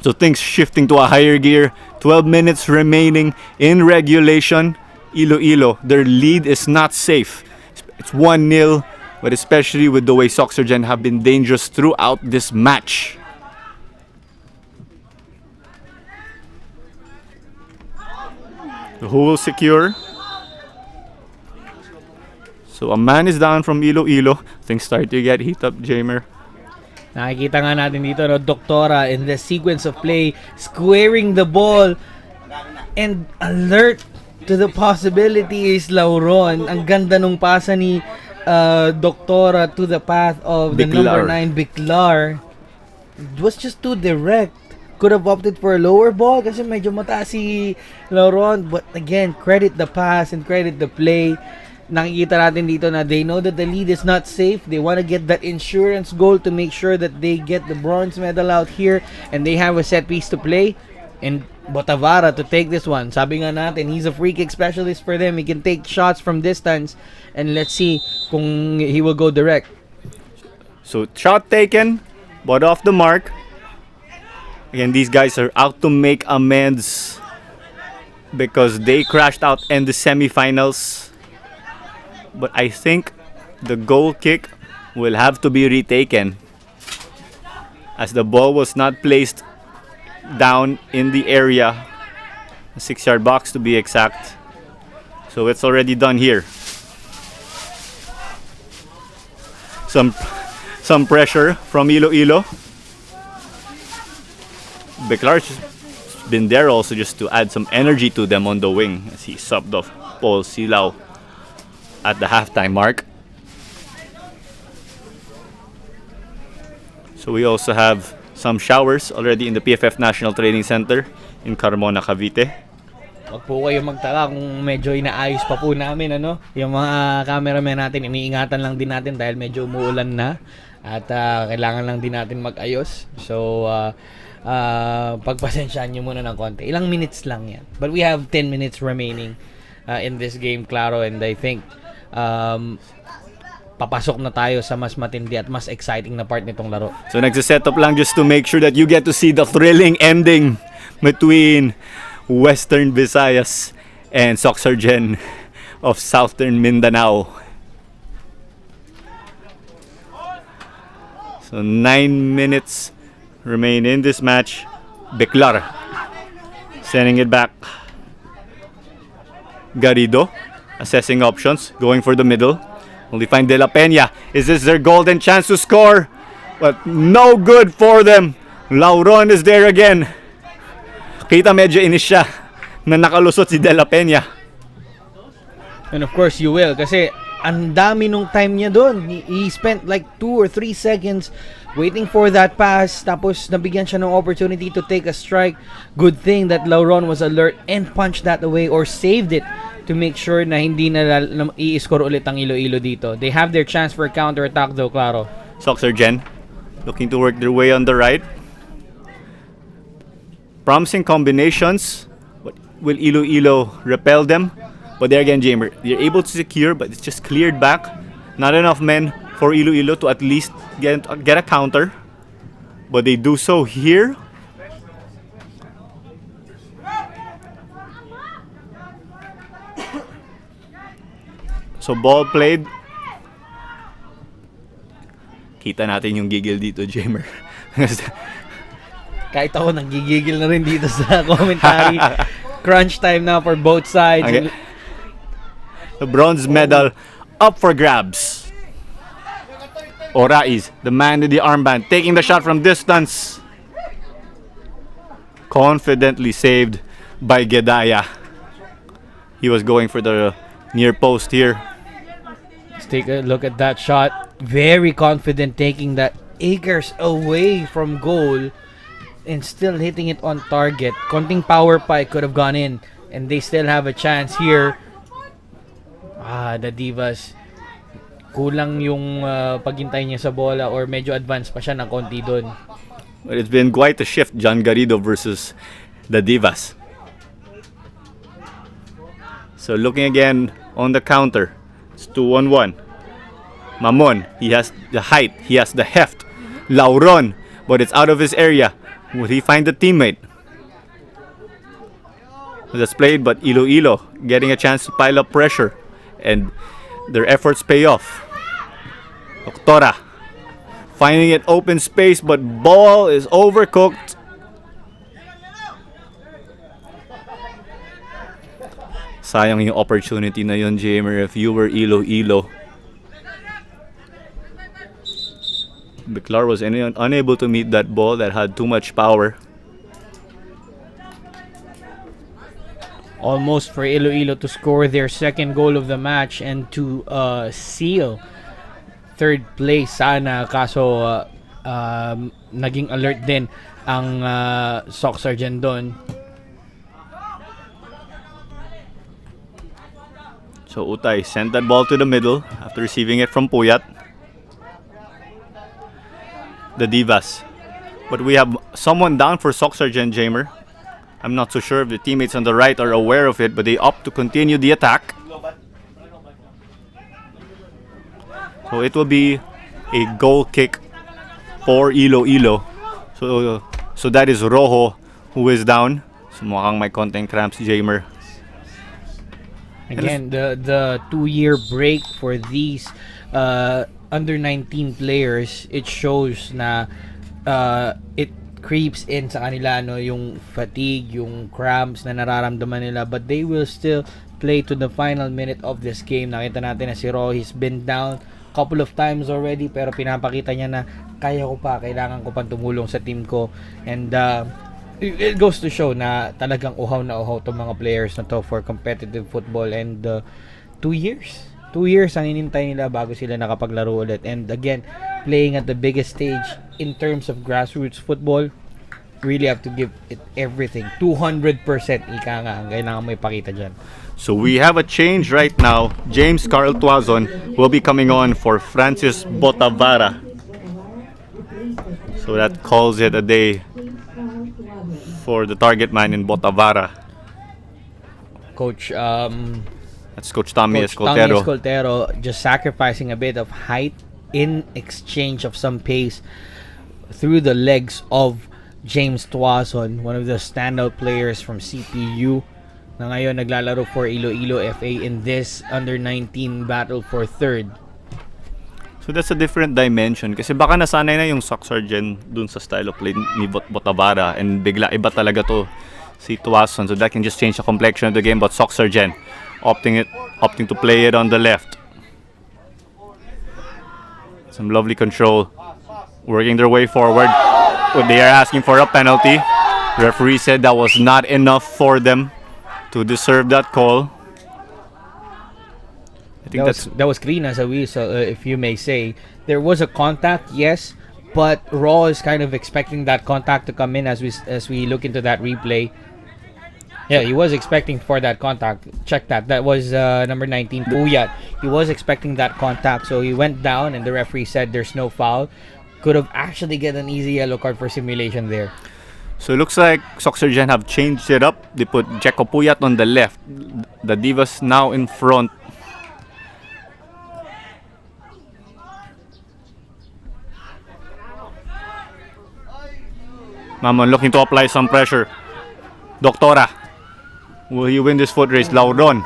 So things shifting to a higher gear. 12 minutes remaining in regulation. Iloilo, their lead is not safe. It's 1-0, but especially with the way SOCSARGEN have been dangerous throughout this match. Who will secure? So a man is down from Iloilo. Things start to get heat up, Jamer. Nakikita nga natin dito, no, Doctora in the sequence of play, squaring the ball and alert to the possibilities, Lauron. Ang ganda nung pasa ni Doctora to the path of the number 9, Biclar. It was just too direct. Could have opted for a lower ball kasi medyo mataas si Lauron. But again, credit the pass and credit the play. Nakikita natin dito na they know that the lead is not safe. They want to get that insurance goal to make sure that they get the bronze medal out here and they have a set piece to play. And Botavara to take this one. Sabi nga natin, he's a free kick specialist for them. He can take shots from distance. And let's see kung he will go direct. So, shot taken, but off the mark. Again, these guys are out to make amends because they crashed out in the semifinals. But I think the goal kick will have to be retaken as the ball was not placed down in the area, a 6-yard box to be exact. So it's already done here. Some pressure from Iloilo. Beclar's been there also just to add some energy to them on the wing as he subbed off Paul Silao at the halftime mark. So we also have some showers already in the PFF National Training Center in Carmona, Cavite. Wag po kayo magtaka kung medyo inaayos pa po namin yung mga cameraman natin, iniingatan lang din natin dahil medyo umuulan na at kailangan lang din natin mag-ayos. So pagpasensyaan nyo muna ng konti. Ilang minutes lang yan. But we have 10 minutes remaining in this game, Claro, and I think papasok na tayo sa mas matindi at mas exciting na part nitong laro. So nagsiset up lang just to make sure that you get to see the thrilling ending between Western Visayas and SOCSARGEN of Southern Mindanao. So 9 minutes remain in this match. Beclar sending it back. Garrido assessing options, going for the middle. Only find De La Peña. Is this their golden chance to score? But no good for them. Lauron is there again. Kita medyo inis siya na nakalusot si De La Peña. And of course you will kasi ang dami nung time niya doon. He spent like 2 or 3 seconds waiting for that pass, tapos nabigyan siya ng opportunity to take a strike. Good thing that Lauron was alert and punched that away or saved it to make sure na hindi na i-score ulit ang Iloilo dito. They have their chance for a counter-attack though, Claro. SOCSARGEN looking to work their way on the right. Promising combinations. But will Iloilo repel them? But there again, Jamer, they're able to secure, but it's just cleared back. Not enough men for Iloilo to at least get a counter. But they do so here. So ball played. Kita natin yung gigil dito, Jamer. Kahit ako nanggigigil na rin dito sa commentary. Crunch time now for both sides. Okay. The bronze medal up for grabs. Orais, the man with the armband, taking the shot from distance. Confidently saved by Gedaya. He was going for the near post here. Let's take a look at that shot. Very confident taking that acres away from goal and still hitting it on target. Konting power pa, it could have gone in. And they still have a chance here. The Divas. Kulang yung paghintay niya sa bola or medyo advanced pa siya ng konti doon. But it's been quite a shift, John Garrido versus the Divas. So looking again on the counter. It's 2-on-1. Mamon, he has the height, he has the heft. Lauron, but it's out of his area. Would he find the teammate? That's played, but Iloilo getting a chance to pile up pressure. And their efforts pay off. Doctora finding it open space, but ball is overcooked. Sayang yung opportunity na yun, Jamer, if you were Iloilo. Beclar was unable to meet that ball that had too much power. Almost for Iloilo to score their second goal of the match and to seal third place sana, kaso naging alert din ang SOCSARGEN doon. So Utay sent that ball to the middle after receiving it from Puyat. The Divas. But we have someone down for SOCSARGEN, Jamer. I'm not so sure if the teammates on the right are aware of it, but they opt to continue the attack. So it will be a goal kick for Iloilo. So that is Rojo who is down. So mukhang may konting cramps, Jamer. Again, the 2-year break for these under 19 players, it shows na it creeps in sa kanila, no, yung fatigue, yung cramps na nararamdaman nila, but they will still play to the final minute of this game. Nakita natin na si Roy, he's been down couple of times already, pero pinapakita niya na kaya ko pa, kailangan ko pang tumulong sa team ko. And it goes to show na talagang uhaw na uhaw tong mga players na to for competitive football, and 2 years. 2 years ang inintay nila bago sila nakapaglaro ulit. And again, playing at the biggest stage in terms of grassroots football, really have to give it everything. 200% ika nga ang kailangan mo ipakita dyan. So we have a change right now. James Carl Tuazon will be coming on for Francis Botavara. So that calls it a day for the target man in Botavara. Coach That's Coach Tommy Coach Tommy Escoltero. Escoltero just sacrificing a bit of height in exchange of some pace through the legs of James Tuazon, one of the standout players from CPU na ngayon naglalaro for Iloilo FA in this under-19 battle for third. So that's a different dimension kasi baka nasanay na yung SOCSARGEN dun sa style of play ni Botavara and bigla iba talaga to si Tuazon, so that can just change the complexion of the game. But SOCSARGEN opting to play it on the left. Some lovely control, working their way forward. They are asking for a penalty. Referee said that was not enough for them to deserve that call. I think That was clean as a whistle, if you may say. There was a contact, yes, but Raw is kind of expecting that contact to come in as we look into that replay. Yeah, he was expecting for that contact. Check that. That was number 19, Puyat. He was expecting that contact, so he went down, and the referee said there's no foul. Could have actually get an easy yellow card for simulation there. So it looks like SOCSARGEN have changed it up. They put Jeko Puyat on the left. The Divas now in front. Mamon looking to apply some pressure. Doctora. Will he win this foot race? Lauron.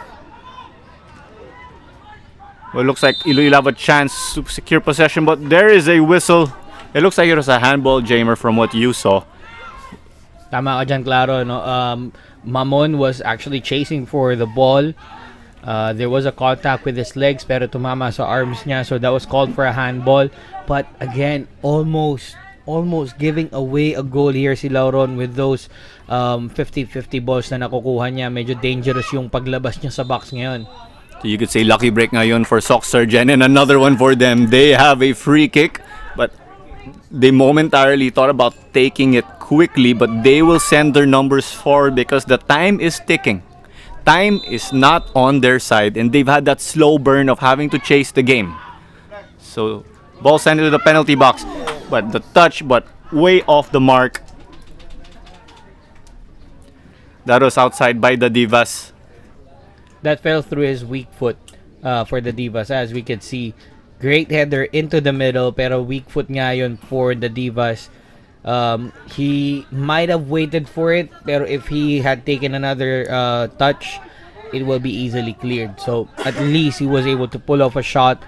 Well, it looks like Iloilo have a chance to secure possession, but there is a whistle. It looks like it was a handball, Jamer, from what you saw. Tama ka dyan, Claro. No? Mamon was actually chasing for the ball. There was a contact with his legs pero tumama sa arms niya, so that was called for a handball. But again, almost giving away a goal here si Lauron with those 50-50 balls na nakukuha niya. Medyo dangerous yung paglabas niya sa box ngayon. So you could say lucky break ngayon for SOCSARGEN and another one for them. They have a free kick, but they momentarily thought about taking it quickly, but they will send their numbers forward because the time is ticking. Time is not on their side, and they've had that slow burn of having to chase the game. So ball sent into the penalty box, but the touch, but way off the mark. That was outside by the Divas. That fell through his weak foot for the Divas, as we could see. Great header into the middle, pero weak foot nga yun for the Divas. He might have waited for it, pero if he had taken another touch, it will be easily cleared. So at least he was able to pull off a shot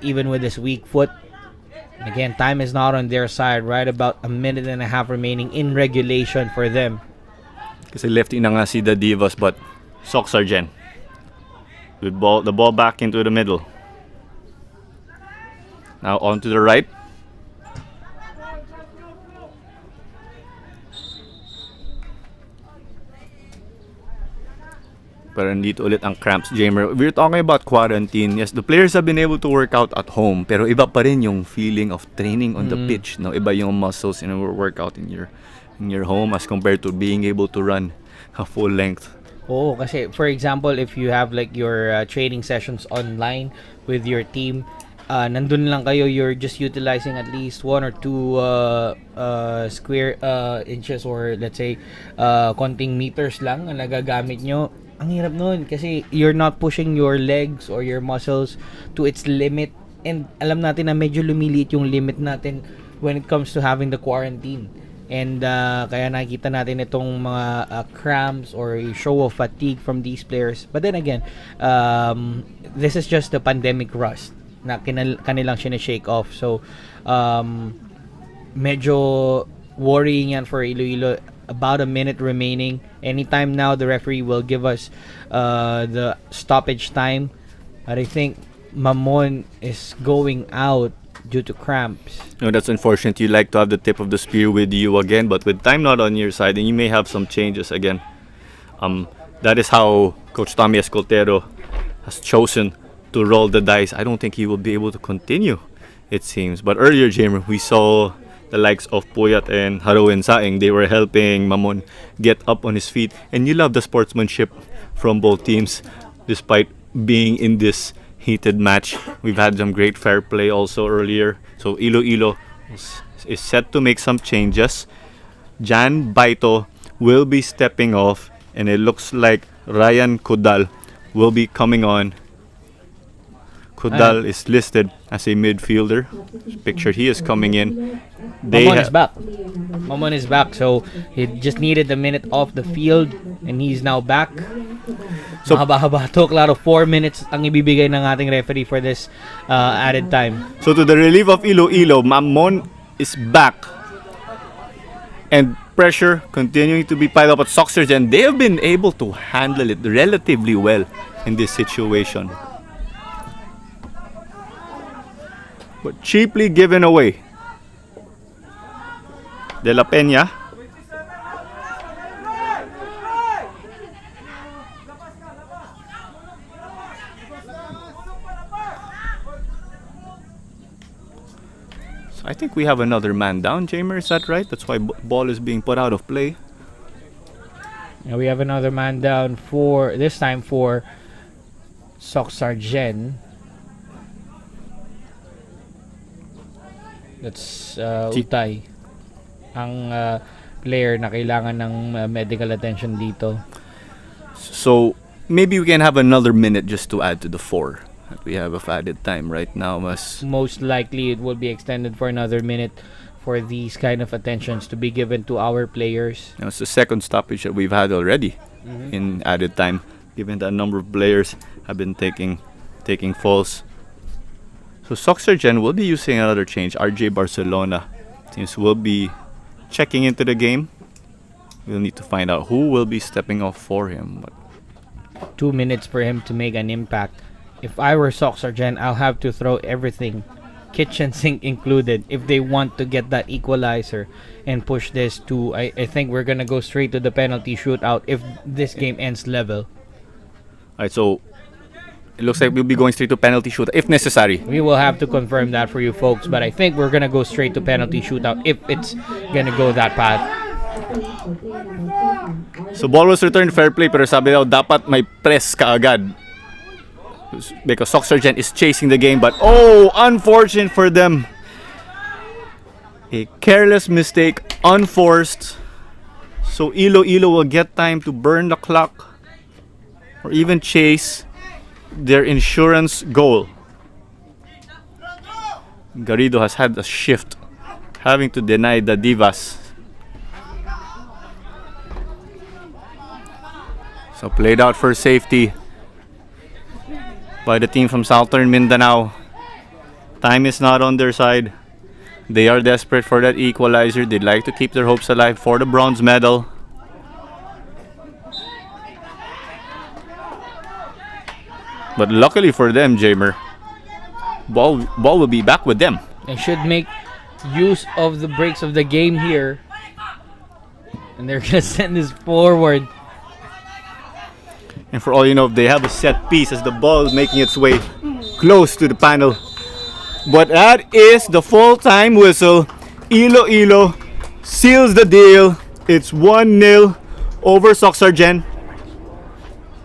even with his weak foot. Again, time is not on their side. Right about a minute and a half remaining in regulation for them. Kasi lefty na nga si the Divas, but SOCSARGEN with the ball back into the middle. Now on to the right. Pero nandito ulit ang cramps, Jamer. We're talking about quarantine. Yes, the players have been able to work out at home, pero iba pa rin yung feeling of training on the pitch. No, iba yung muscles in a workout in your home as compared to being able to run a full length. Oh, kasi for example, if you have like your training sessions online with your team, nandun lang kayo, you're just utilizing at least 1 or 2 square inches, or let's say konting meters lang ang nagagamit nyo. Ang hirap nun kasi you're not pushing your legs or your muscles to its limit, and alam natin na medyo lumiliit yung limit natin when it comes to having the quarantine. And kaya nakikita natin itong mga cramps or show of fatigue from these players. But then again, this is just the pandemic rust na kanilang sinashake off. So, medyo worrying yan for Iloilo. About a minute remaining. Anytime now, the referee will give us the stoppage time. But I think Mamon is going out due to cramps. No, that's unfortunate. You like to have the tip of the spear with you again, but with time not on your side, then you may have some changes again. That is how Coach Tommy Escoltero has chosen to roll the dice. I don't think he will be able to continue, it seems. But earlier, Jamer, we saw the likes of Puyat and Haruin Saing. They were helping Mamon get up on his feet. And you love the sportsmanship from both teams, despite being in this heated match. We've had some great fair play also earlier. So Iloilo is set to make some changes. Jan Baito will be stepping off, and it looks like Ryan Kudal will be coming on. Kudal is listed as a midfielder. Pictured, he is coming in. Mamon is back. Mamon is back, so he just needed a minute off the field, and he's now back. So, Mahaba-haba. Took a lot of 4 minutes ang ibibigay ng ating referee for this added time. So to the relief of Iloilo, Mamon is back. And pressure continuing to be piled up at SOCSARGEN. They have been able to handle it relatively well in this situation. But cheaply given away. De La Peña. So I think we have another man down, Jamer, is that right? That's why ball is being put out of play. Now we have another man down for this time for SOCSARGEN. That's Utay, ang player na kailangan ng medical attention dito. So maybe we can have another minute just to add to the 4 that we have of added time right now. Most likely it will be extended for another minute for these kind of attentions to be given to our players. It's the second stoppage that we've had already in added time, given that a number of players have been taking falls. So SOCSARGEN will be using another change. RJ Barcelona seems will be checking into the game. We'll need to find out who will be stepping off for him. But 2 minutes for him to make an impact. If I were SOCSARGEN, I'll have to throw everything, kitchen sink included, if they want to get that equalizer and push this to, I think we're gonna go straight to the penalty shootout if this game ends level. Alright, so it looks like we'll be going straight to penalty shootout if necessary. We will have to confirm that for you folks, but I think we're gonna go straight to penalty shootout if it's gonna go that path. So ball was returned, fair play, pero sabi daw dapat may press kaagad. Because SOCSARGEN is chasing the game, but unfortunate for them. A careless mistake, unforced. So Iloilo will get time to burn the clock or even chase their insurance goal. Garrido has had a shift, having to deny the Divas. So played out for safety by the team from Southern Mindanao. Time is not on their side. They are desperate for that equalizer. They'd like to keep their hopes alive for the bronze medal. But luckily for them, Jamer, ball will be back with them. They should make use of the breaks of the game here. And they're gonna send this forward. And for all you know, they have a set piece as the ball is making its way close to the panel. But that is the full-time whistle. Iloilo seals the deal. It's 1-0 over SOCSARGEN.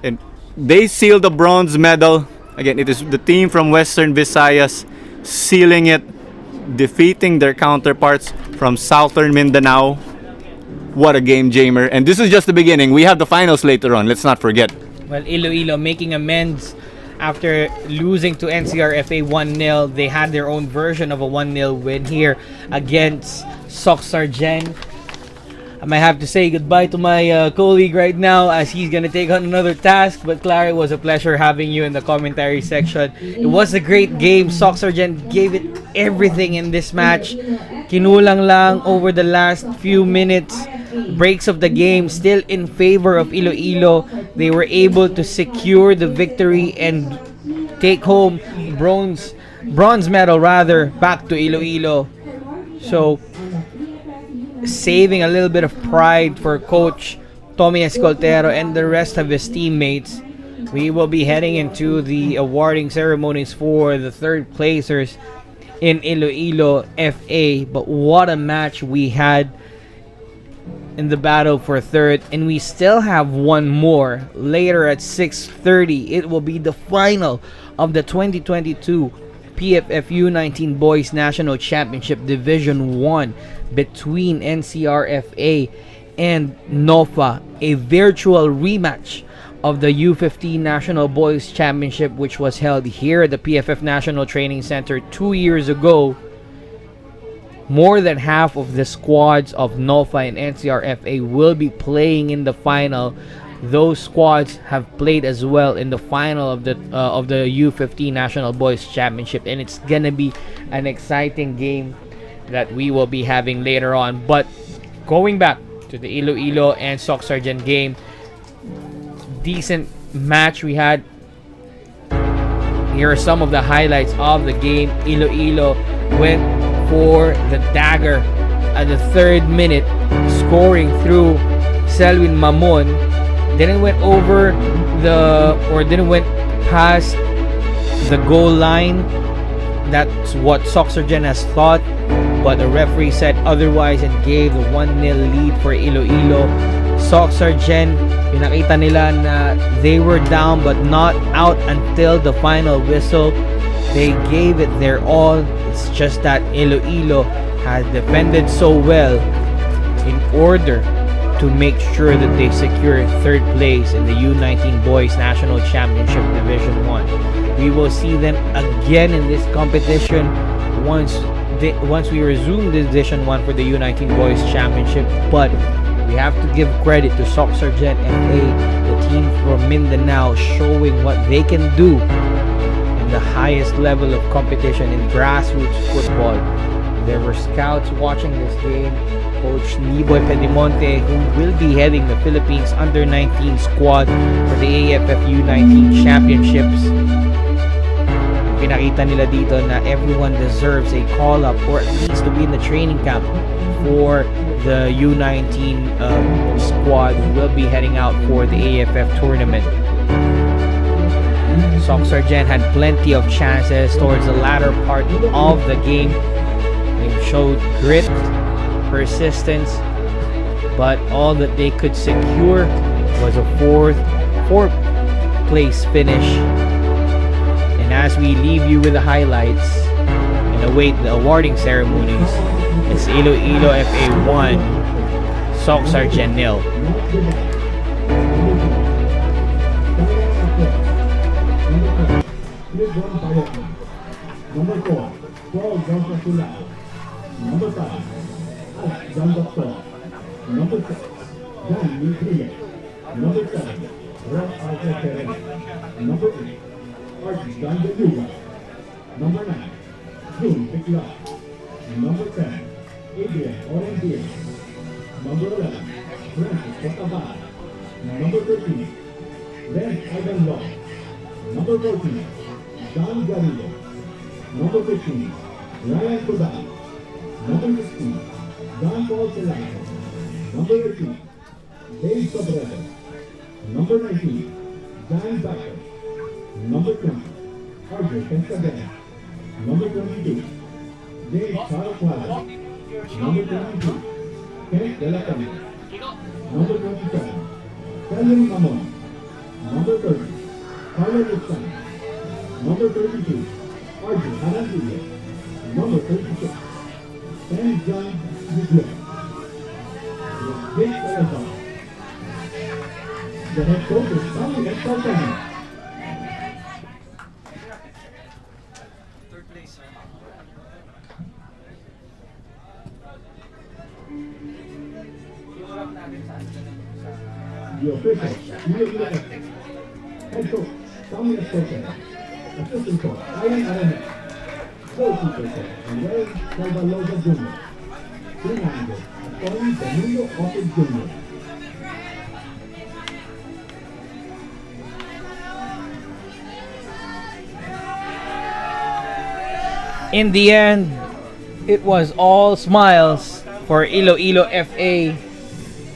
And they seal the bronze medal. Again, it is the team from Western Visayas sealing it, defeating their counterparts from Southern Mindanao. What a game, Jamer. And this is just the beginning. We have the finals later on. Let's not forget. Well, Iloilo making amends after losing to NCRFA 1-0. They had their own version of a 1-0 win here against SOCSARGEN. I might have to say goodbye to my colleague right now as he's gonna take on another task. But Clara, it was a pleasure having you in the commentary section. It was a great game. SOCSARGEN gave it everything in this match. Kinulang lang over the last few minutes. Breaks of the game still in favor of Iloilo. They were able to secure the victory and take home bronze bronze medal rather, back to Iloilo. So, saving a little bit of pride for Coach Tommy Escoltero and the rest of his teammates. We will be heading into the awarding ceremonies for the third placers in Iloilo FA. But what a match we had in the battle for third, and we still have one more later at 6:30. It will be the final of the 2022 PFF U19 Boys National Championship Division 1 between NCRFA and NOFA, a virtual rematch of the U15 National Boys Championship, which was held here at the PFF National Training Center 2 years ago. More than half of the squads of NOFA and NCRFA will be playing in the final. Those squads have played as well in the final of the U15 National Boys Championship, and it's gonna be an exciting game that we will be having later on. But going back to the Iloilo and SOCSARGEN game, decent match we had. Here are some of the highlights of the game. Iloilo went for the dagger at the 3rd minute, scoring through Selwyn Mamon. Didn't went past the goal line. That's what SOCSARGEN has thought, but the referee said otherwise and gave the 1-0 lead for Iloilo. SOCSARGEN, pinakita nila na they were down but not out until the final whistle. They gave it their all. It's just that Iloilo has defended so well in order to make sure that they secure 3rd place in the U19 Boys National Championship Division 1. We will see them again in this competition once we resume the Division 1 for the U19 Boys Championship. But we have to give credit to SOCSARGEN FA, the team from Mindanao, showing what they can do in the highest level of competition in grassroots football. There were scouts watching this game. Coach Niboy Pedimonte, who will be heading the Philippines Under-19 squad for the AFF U19 Championships. Pinakita nila dito na everyone deserves a call-up or at least to be in the training camp for the U19 squad who will be heading out for the AFF tournament. SOCSARGEN had plenty of chances towards the latter part of the game. They showed grit, persistence, but all that they could secure was a fourth place finish. And as we leave you with the highlights and await the awarding ceremonies, it's Iloilo FA 1, SOCSARGEN 0. Number 4, Paul Gonzalez. Number 5, Alex Doctor. Number 6, John Lee. Number 7, Rob Arthur Perez. Number 8, Archie Yuga. Number 9, June Picla. Number 10, Adrian Orendier. Number 11, Francis Cotabal. Number 13, Ren Ivan Law. Number 14, John Garrido. Number 15, Ryan Kodal. Number 16, John Paul Celano. Number 18, Dave Sobrero. Number 19, John Becker. Number 20, Arjun Pescadena. Number 22, James Carlos. Number 22, Kenneth De La Camera. Number 27, Kevin Mamon. Number 30, Carlo Luxan. Number 32, Arjun Anandillo. Number 36, Sam John Miguel. Jake Salazar. The head coach is Tommy Escoltero. The official, head coach Tommy Escoltero. Assistant coach Ian Aranet. Goalkeeper coach Manuel Salvalosa Jr. Team manager Tony Domingo Oppes Jr. In the end, it was all smiles for Iloilo FA.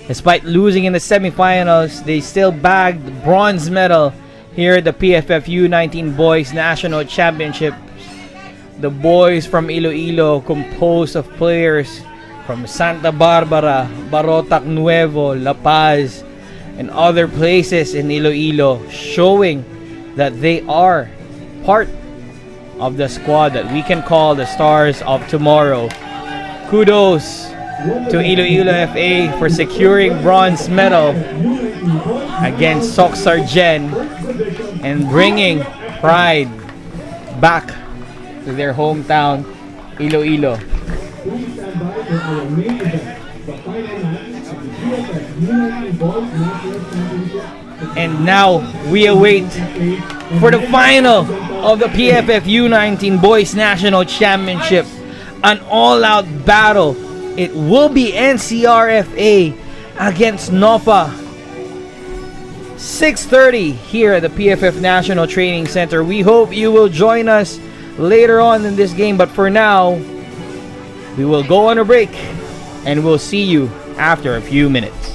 Despite losing in the semifinals, they still bagged the bronze medal here at the PFF U19 Boys National Championship. The boys from Iloilo, composed of players from Santa Barbara, Barotac Nuevo, La Paz, and other places in Iloilo, showing that they are part of the squad that we can call the Stars of Tomorrow. Kudos to Iloilo FA for securing bronze medal against SOCSARGEN and bringing pride back to their hometown, Iloilo. Please stand by for our main event, the final match of the PFF U19 Boys National Championship. And now we await for the final of the PFF U19 Boys National Championship. An all-out battle. It will be NCRFA against NOFA. 6:30 here at the PFF National Training Center. We hope you will join us later on in this game, but for now, we will go on a break and we'll see you after a few minutes.